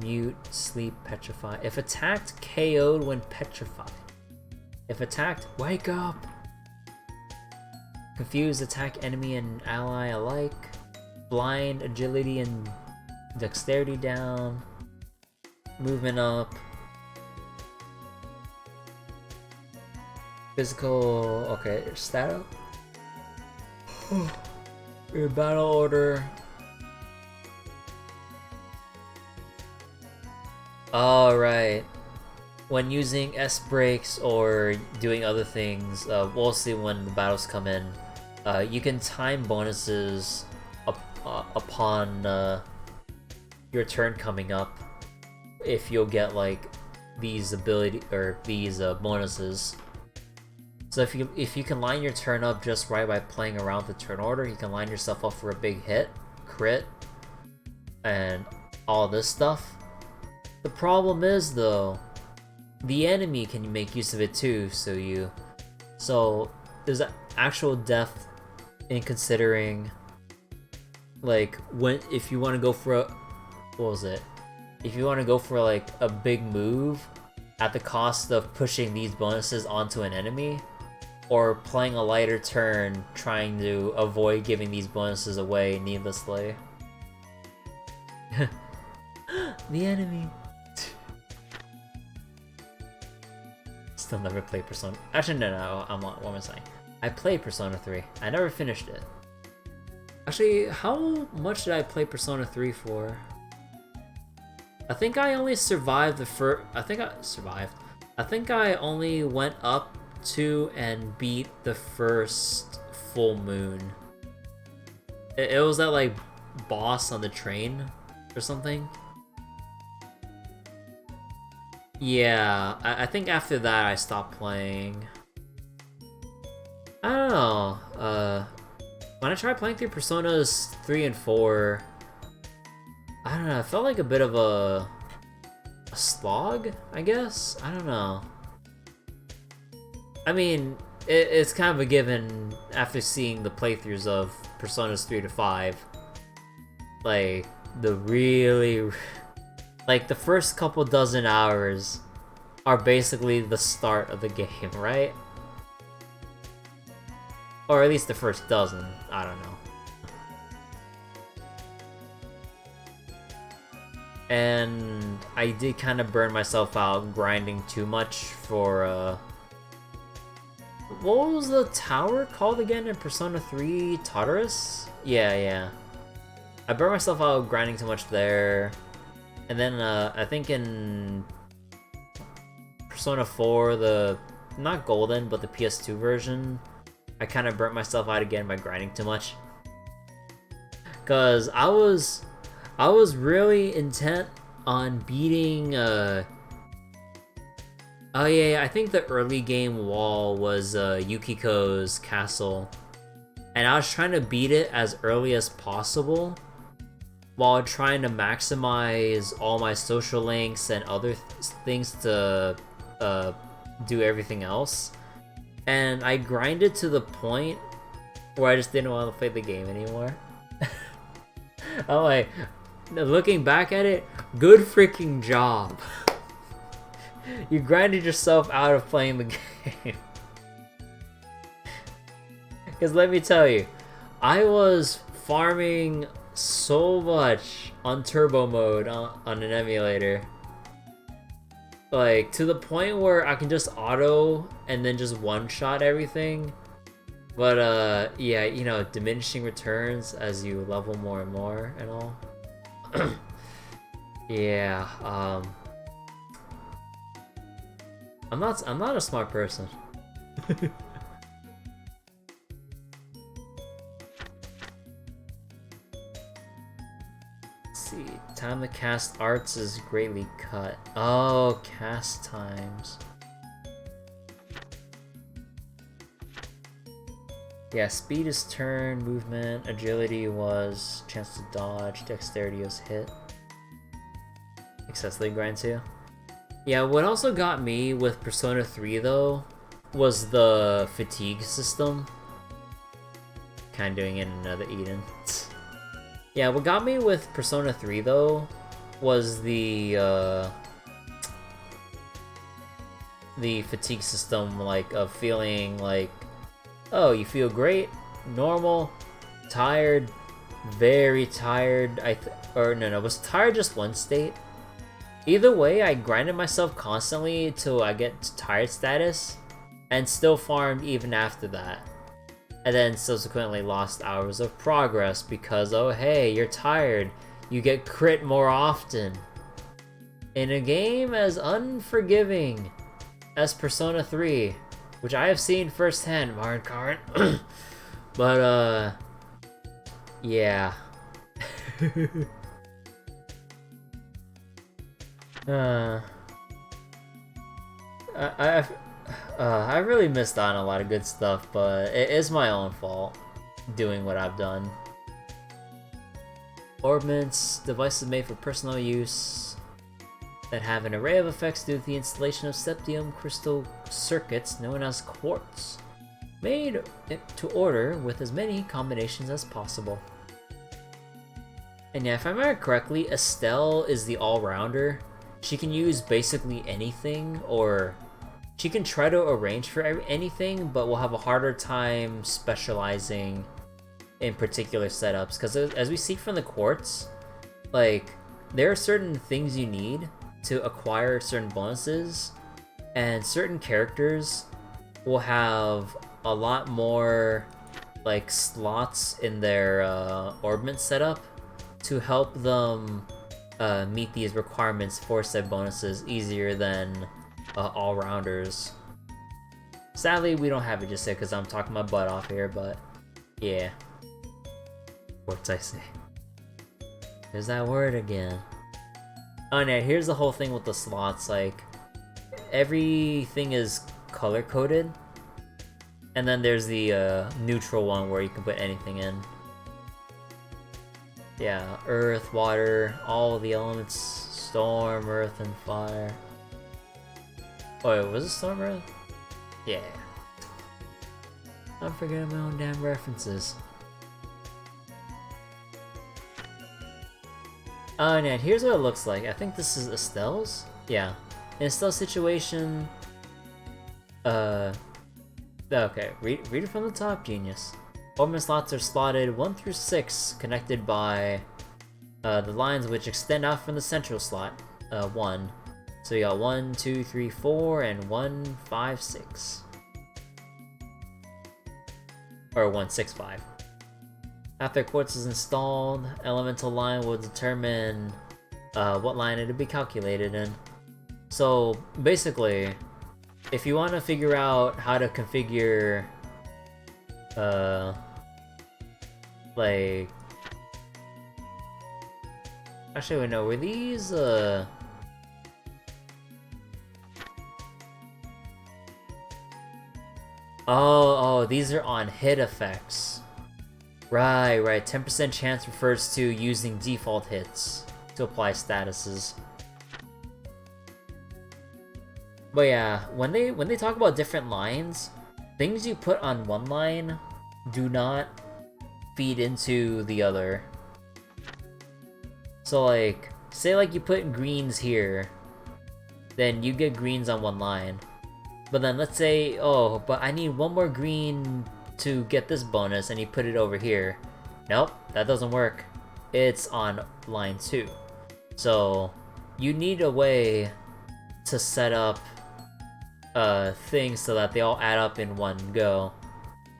Mute, sleep, petrify. If attacked, KO'd when petrified. If attacked, wake up! Confuse, attack enemy and ally alike. Blind, agility and dexterity down. Movement up. Physical, okay, stat up. Your battle order. Alright. When using S breaks or doing other things, mostly when the battles come in, you can time bonuses upon your turn coming up. If you'll get like these bonuses. So if you can line your turn up just right by playing around the turn order, you can line yourself up for a big hit, crit, and all this stuff. The problem is though, the enemy can make use of it too, so there's an actual depth in considering, like, if you want to go for if you want to go for like a big move at the cost of pushing these bonuses onto an enemy, or playing a lighter turn trying to avoid giving these bonuses away needlessly. The enemy. Still never played Persona. Actually, no, what am I saying? I played Persona 3. I never finished it. Actually, how much did I play Persona 3 for? I think I only survived the first. I think I only went up to and beat the first full moon. It was that like boss on the train or something. Yeah, I think after that I stopped playing. I don't know. When I tried playing through Personas 3 and 4, I don't know, it felt like a bit of a slog, I guess? I don't know. I mean, it's kind of a given after seeing the playthroughs of Personas 3 to 5. Like, like, the first couple dozen hours are basically the start of the game, right? Or at least the first dozen, I don't know. And I did kind of burn myself out grinding too much for, what was the tower called again in Persona 3? Tartarus? Yeah. I burned myself out grinding too much there. And then, I think in Persona 4, not Golden, but the PS2 version, I kind of burnt myself out again by grinding too much. Cause I was really intent on beating, oh yeah, I think the early game wall was, Yukiko's castle. And I was trying to beat it as early as possible, while trying to maximize all my social links and other things to do everything else. And I grinded to the point where I just didn't want to play the game anymore. I'm like, looking back at it, good freaking job. You grinded yourself out of playing the game. Because let me tell you, I was farming so much on turbo mode on an emulator, like to the point where I can just auto and then just one-shot everything. But yeah, you know, diminishing returns as you level more and more and all. Yeah, I'm not a smart person. See, time to cast arts is greatly cut. Oh, cast times. Yeah, speed is turn, movement, agility was chance to dodge, dexterity was hit. Excessively grind too. Yeah, what also got me with Persona 3 though was the fatigue system. Kind of doing it in another Eden. Yeah, what got me with Persona 3 though was the fatigue system, like, of feeling like, oh, you feel great, normal, tired, very tired. Or no, was tired just one state? Either way, I grinded myself constantly till I get to tired status, and still farmed even after that. And then subsequently lost hours of progress because, oh hey, you're tired, you get crit more often. In a game as unforgiving as Persona 3, which I have seen firsthand, Marin Current. But, yeah. I really missed out on a lot of good stuff, but it is my own fault doing what I've done. Orbments, devices made for personal use that have an array of effects due to the installation of septium crystal circuits known as quartz, made to order with as many combinations as possible. And yeah, if I remember correctly, Estelle is the all-rounder. She can use basically anything, or she can try to arrange for anything, but will have a harder time specializing in particular setups. Because as we see from the quartz, like, there are certain things you need to acquire certain bonuses, and certain characters will have a lot more, like, slots in their orbment setup to help them meet these requirements for said bonuses easier than all-rounders. Sadly, we don't have it just yet because I'm talking my butt off here, but yeah. What's I say? There's that word again. Oh, yeah, here's the whole thing with the slots. Like, everything is color-coded, and then there's the neutral one where you can put anything in. Yeah, earth, water, all of the elements, storm, earth, and fire. Oh, wait, was it storm, earth? Yeah. I'm forgetting my own damn references. Oh, and yeah, here's what it looks like. I think this is Estelle's? Yeah. In Estelle's situation... Okay, read it from the top, genius. Orbment slots are slotted 1 through 6, connected by the lines which extend out from the central slot, 1. So you got 1, 2, 3, 4, and 1, 5, 6. Or 1, 6, 5. After quartz is installed, elemental line will determine what line it will be calculated in. So basically, if you want to figure out how to configure like, actually, wait, no, were these oh, these are on hit effects. Right, 10% chance refers to using default hits to apply statuses. But yeah, when they talk about different lines, things you put on one line do not feed into the other. So like, say like you put greens here, then you get greens on one line. But then let's say, oh, but I need one more green to get this bonus, and you put it over here. Nope, that doesn't work. It's on line 2. So you need a way to set up things so that they all add up in one go.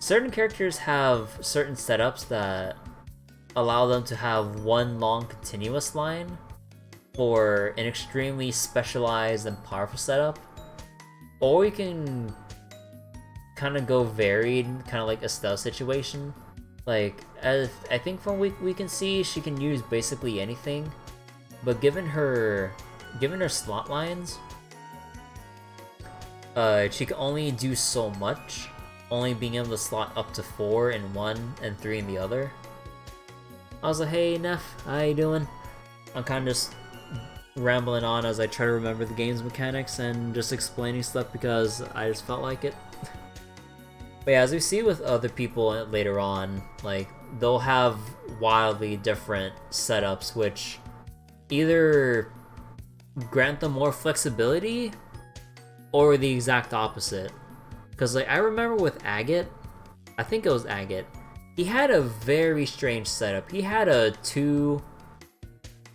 Certain characters have certain setups that allow them to have one long continuous line for an extremely specialized and powerful setup. Or you can kind of go varied, kind of like Estelle's situation. Like, as I think from what we can see, she can use basically anything. But given her slot lines, she can only do so much, only being able to slot up to 4 in one and 3 in the other. I was like, hey Neff, how you doing? I'm kind of just rambling on as I try to remember the game's mechanics and just explaining stuff because I just felt like it. But yeah, as we see with other people later on, like, they'll have wildly different setups, which either grant them more flexibility or the exact opposite. Because, like, I remember with Agate, I think it was Agate, he had a very strange setup. He had a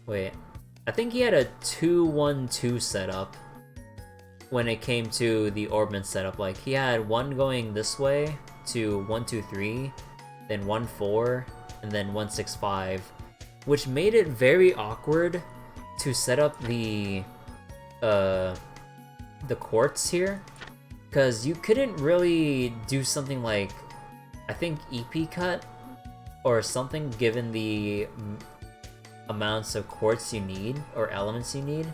I think he had a 2-1-2 setup when it came to the Orbman setup. Like, he had one going this way to 1-2-3, then 1-4, and then 1-6-5, which made it very awkward to set up the quartz here, because you couldn't really do something like, I think, EP cut or something, given the amounts of quartz you need or elements you need.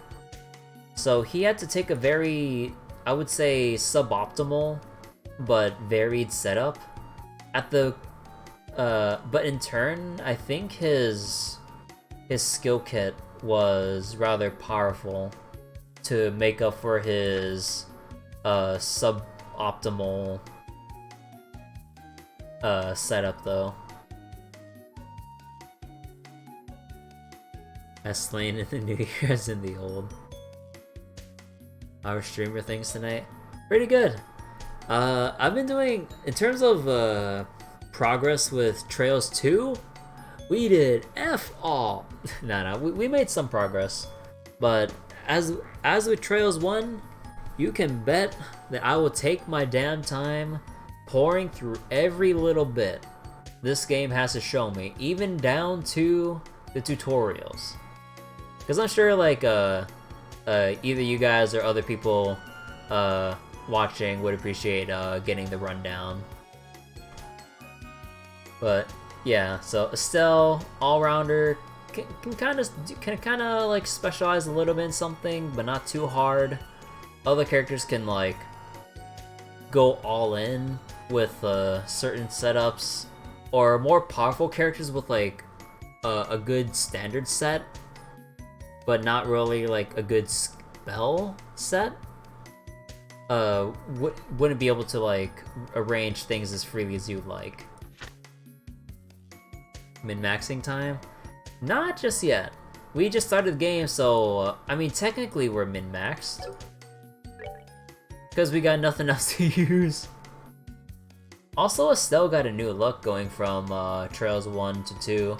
So he had to take a very, I would say, suboptimal but varied setup at the but in turn, I think his skill kit was rather powerful to make up for his suboptimal setup, though. As slain in the new year as in the old. Our streamer things tonight, pretty good. I've been doing, in terms of progress with Trails 2, we did F all. No, we made some progress, but as with Trails 1, you can bet that I will take my damn time pouring through every little bit this game has to show me, even down to the tutorials. Because I'm sure, like, either you guys or other people watching would appreciate getting the rundown. But yeah, so Estelle, all-rounder, can kind of like specialize a little bit in something, but not too hard. Other characters can like go all in with certain setups, or more powerful characters with like a good standard set, but not really like a good spell set. Wouldn't be able to like arrange things as freely as you'd like. Min-maxing time? Not just yet. We just started the game, so I mean technically we're min-maxed, because we got nothing else to use. Also, Estelle got a new look going from Trails 1 to 2,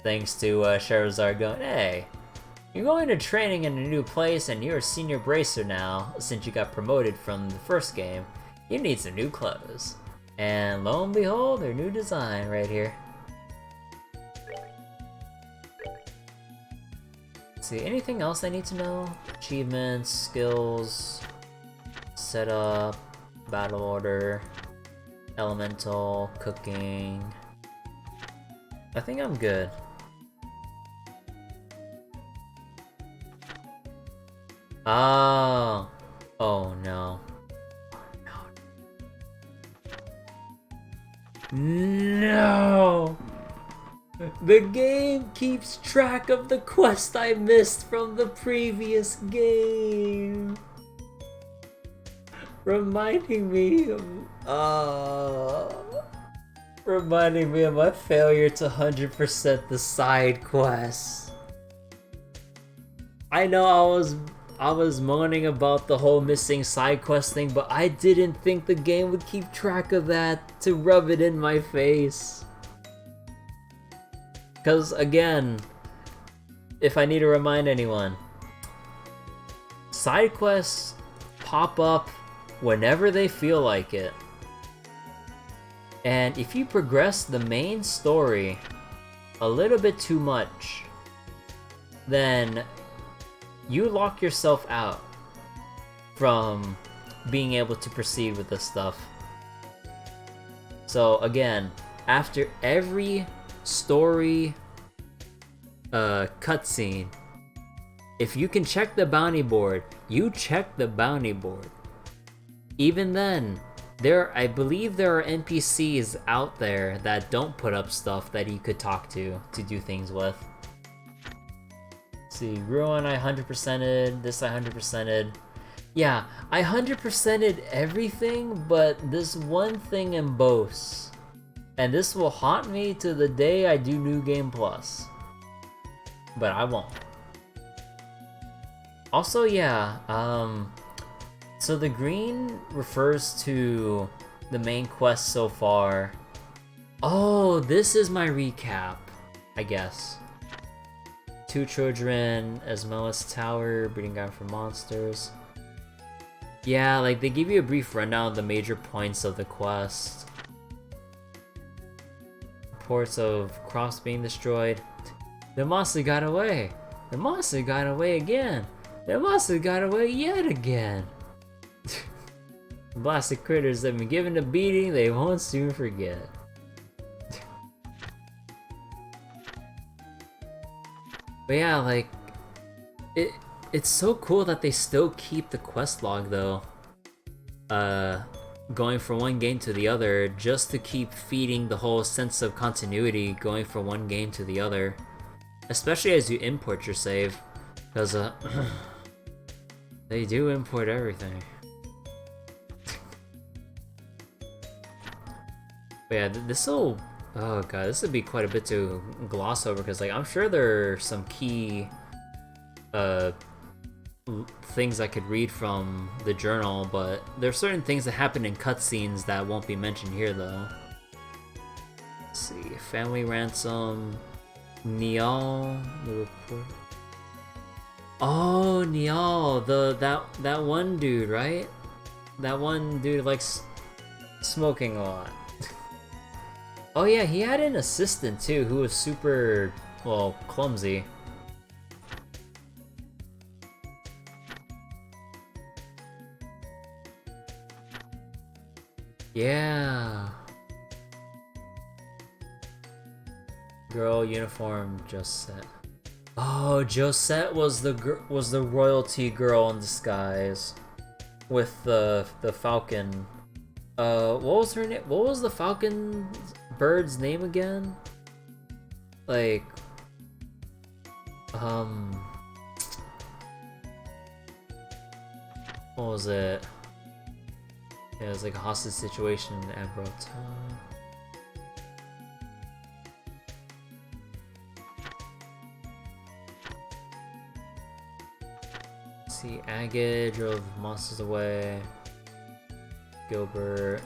thanks to Charizard going, "Hey, you're going to training in a new place and you're a senior bracer now, since you got promoted from the first game. You need some new clothes." And lo and behold, their new design right here. Let's see, anything else I need to know? Achievements, skills, setup, battle order, elemental, cooking. I think I'm good. Oh. Oh no. No! The game keeps track of the quest I missed from the previous game, reminding me of my failure to 100% the side quests. I know I was moaning about the whole missing side quest thing, but I didn't think the game would keep track of that to rub it in my face. Because again, if I need to remind anyone, side quests pop up whenever they feel like it. And if you progress the main story a little bit too much, then you lock yourself out from being able to proceed with this stuff. So again, after every story cutscene, if you can check the bounty board, you check the bounty board. Even then, I believe there are NPCs out there that don't put up stuff that you could talk to do things with. see, Ruin I 100%ed, this I 100%ed. Yeah, I 100%ed everything but this one thing in Bose. And this will haunt me to the day I do New Game Plus. But I won't. Also, yeah, so the green refers to the main quest so far. Oh, this is my recap, I guess. 2 children, Esmelis Tower, breeding ground for monsters. Yeah, like they give you a brief rundown of the major points of the quest. Reports of crops being destroyed. The monster got away. The monster got away again. The monster got away yet again. Blasted critters have been given a beating they won't soon forget. But yeah, like, it's so cool that they still keep the quest log though. Going from one game to the other, just to keep feeding the whole sense of continuity going from one game to the other. Especially as you import your save, because they do import everything. But yeah, this'll, oh god, this would be quite a bit to gloss over, because like I'm sure there are some key things I could read from the journal, but there are certain things that happen in cutscenes that won't be mentioned here though. Let's see, family ransom, Niall, the report. Oh, Niall, that one dude, right? That one dude likes smoking a lot. Oh yeah, he had an assistant too who was super, well, clumsy. Yeah. Girl uniform Josette. Oh, Josette was the royalty girl in disguise with the falcon. What was her name? What was the falcon bird's name again? Like, what was it? Yeah, it was like a hostage situation in Ambrose. See, Agate drove monsters away. Gilbert.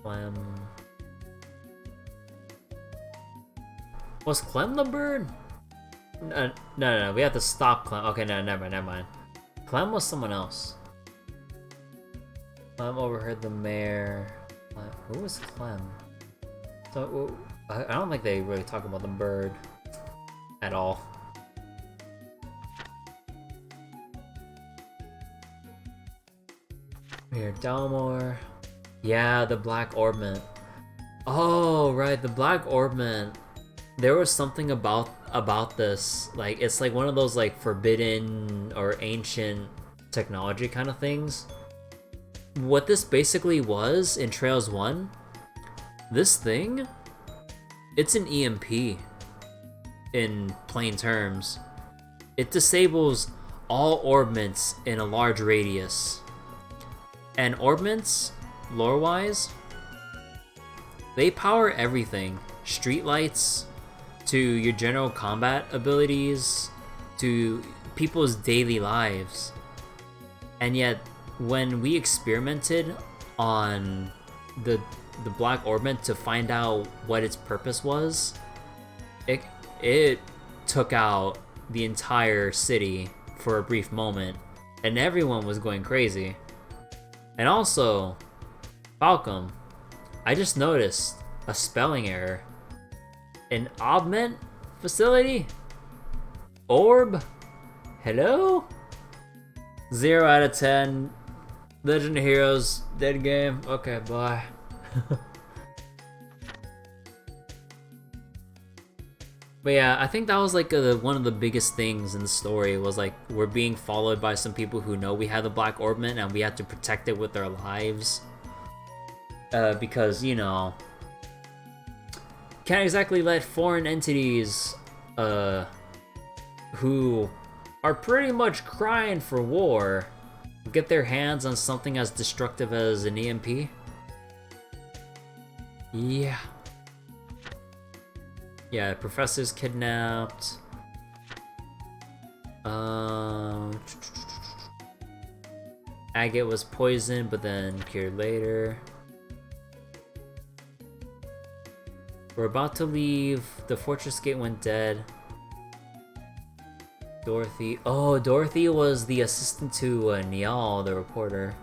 Clem. Was Clem the bird? No, we have to stop Clem. Okay, no, never mind. Clem was someone else. Clem overheard the mayor. Who was Clem? So, I don't think they really talk about the bird at all. Mayor Dalmore. Yeah, the Black Orbment. Oh, right, the Black Orbment. There was something about this, like it's like one of those like forbidden or ancient technology kind of things. What this basically was in Trails 1, this thing, it's an EMP in plain terms. It disables all orbments in a large radius. And orbments, lore-wise, they power everything. Streetlights, to your general combat abilities, to people's daily lives. And yet, when we experimented on the Black Orbment to find out what its purpose was, it took out the entire city for a brief moment, and everyone was going crazy. And also, Falcom, I just noticed a spelling error. An augment facility? Orb? Hello? 0 out of 10. Legend of Heroes, dead game. Okay, bye. But yeah, I think that was like one of the biggest things in the story was like we're being followed by some people who know we have the Black Orbment and we have to protect it with our lives. Because, you know, can't exactly let foreign entities, who are pretty much crying for war, get their hands on something as destructive as an EMP. Yeah. Yeah, professor's kidnapped. Agate was poisoned, but then cured later. We're about to leave. The fortress gate went dead. Dorothy. Oh, Dorothy was the assistant to Niall, the reporter.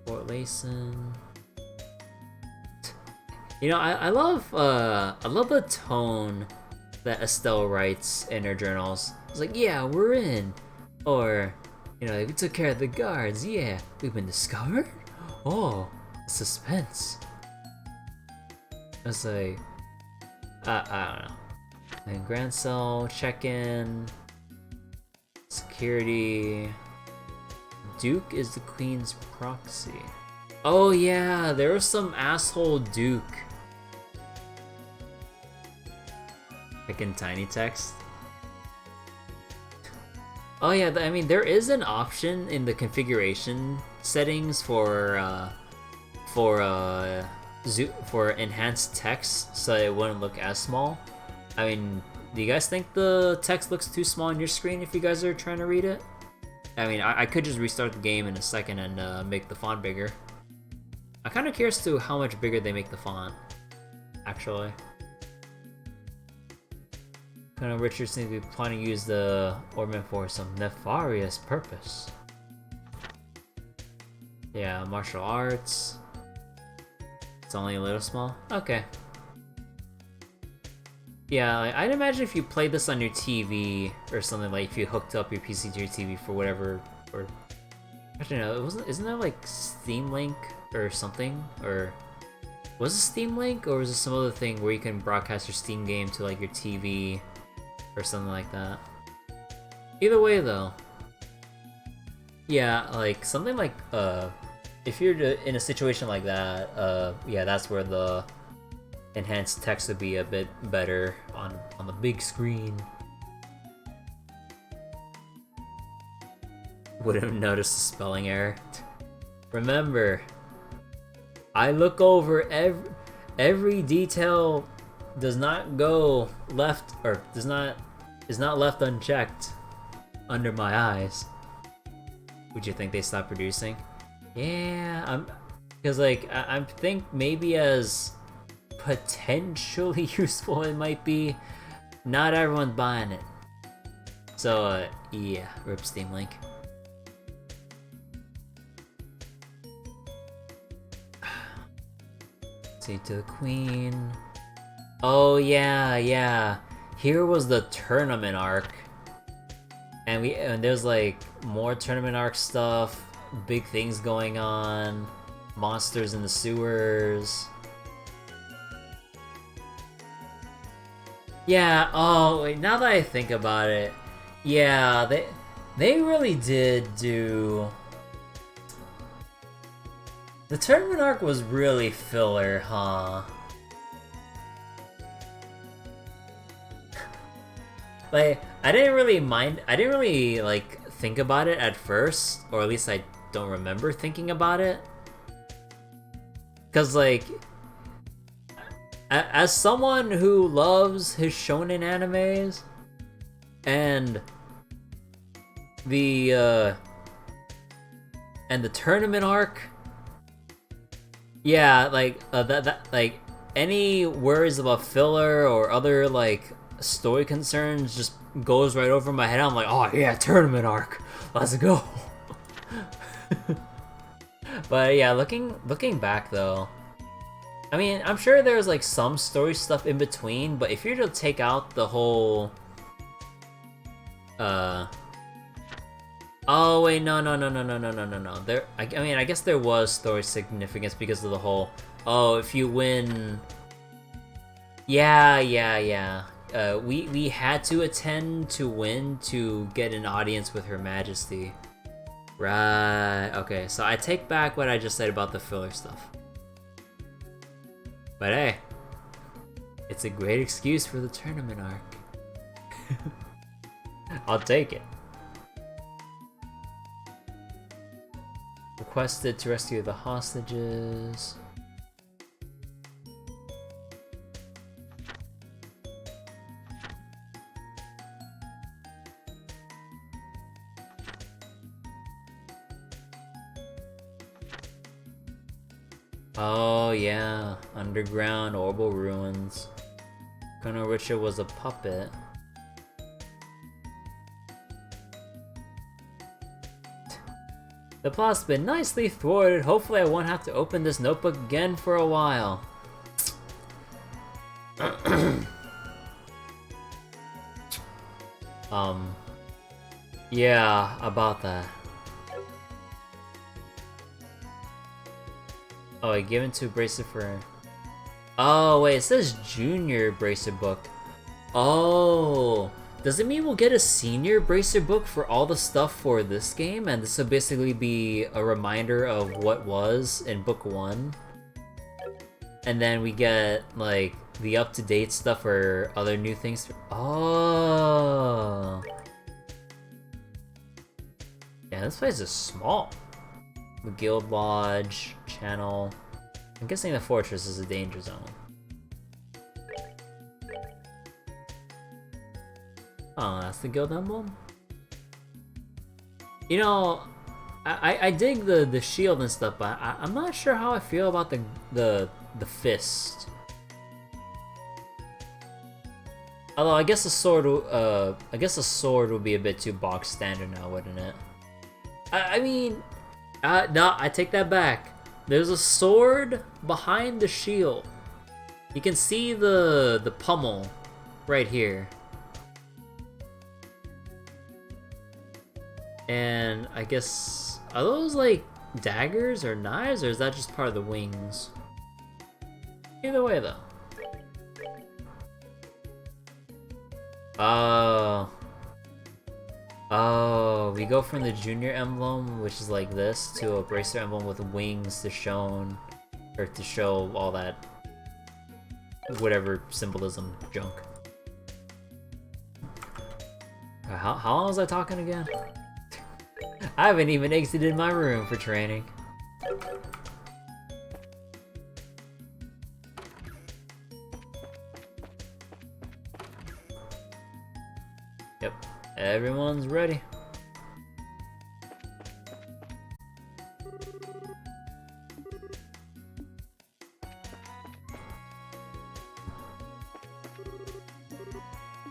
Fort Layson. You know, I love the tone that Estelle writes in her journals. It's like, yeah, we're in. Or, you know, like, we took care of the guards. Yeah, we've been discovered? Oh, suspense. It's like, I don't know. And Grand Cell, check-in, security. Duke is the Queen's proxy. Oh yeah, there was some asshole Duke. Like in tiny text. Oh yeah, I mean there is an option in the configuration settings for enhanced text so it wouldn't look as small. I mean, do you guys think the text looks too small on your screen if you guys are trying to read it? I mean, I could just restart the game in a second and make the font bigger. I'm kind of curious to how much bigger they make the font, actually. Colonel Richards seems to be planning to use the ornament for some nefarious purpose. Yeah, martial arts. It's only a little small. Okay. Yeah, like, I'd imagine if you played this on your TV or something, like if you hooked up your PC to your TV for whatever, or actually no, isn't that like Steam Link or something? Or was it Steam Link, or was it some other thing where you can broadcast your Steam game to like your TV or something like that? Either way though, yeah, like something like if you're in a situation like that, yeah, that's where the enhanced text would be a bit better on the big screen. Would have noticed the spelling error. Remember, I look over every detail. Does not go left, or is not left unchecked under my eyes. Would you think they stopped producing? Yeah, because like I think maybe as potentially useful it might be, not everyone's buying it. So yeah, rip Steam Link. See to the Queen. Oh yeah. Here was the tournament arc, and there's like more tournament arc stuff, big things going on, monsters in the sewers. Yeah, oh wait, now that I think about it, yeah, they really did do... The tournament arc was really filler, huh? Like, I didn't really like think about it at first, or at least I don't remember thinking about it. Cause like, as someone who loves his shonen animes, and the tournament arc, yeah, like that like any worries about filler or other like story concerns just goes right over my head. I'm like, oh yeah, tournament arc, let's go. But yeah, looking back though, I mean, I'm sure there's like some story stuff in between, but if you're to take out the whole oh wait, no. There, I mean, I guess there was story significance because of the whole, oh, if you win, yeah. We had to attend to win to get an audience with Her Majesty. Right. Okay, so I take back what I just said about the filler stuff. But hey, it's a great excuse for the tournament arc. I'll take it. Requested to rescue the hostages. Oh yeah, underground orbital ruins. Colonel Richard was a puppet. The plot's been nicely thwarted. Hopefully I won't have to open this notebook again for a while. Yeah, about that. Oh, I given to bracelet for... Oh, wait, it says junior bracelet book. Oh, does it mean we'll get a senior bracelet book for all the stuff for this game? And this will basically be a reminder of what was in book 1? And then we get, like, the up-to-date stuff or other new things? Oh. Yeah, this place is small. The Guild Lodge, Channel. I'm guessing the fortress is a danger zone. Oh, that's the guild emblem? You know, I dig the shield and stuff, but I'm not sure how I feel about the fist. Although I guess a sword would be a bit too box standard now, wouldn't it? I mean, no, I take that back. There's a sword behind the shield. You can see the pommel right here. And I guess, are those like daggers or knives, or is that just part of the wings? Either way though. Oh, we go from the junior emblem, which is like this, to a bracer emblem with wings to show all that whatever symbolism junk. How long was I talking again? I haven't even exited my room for training. Yep, everyone's ready.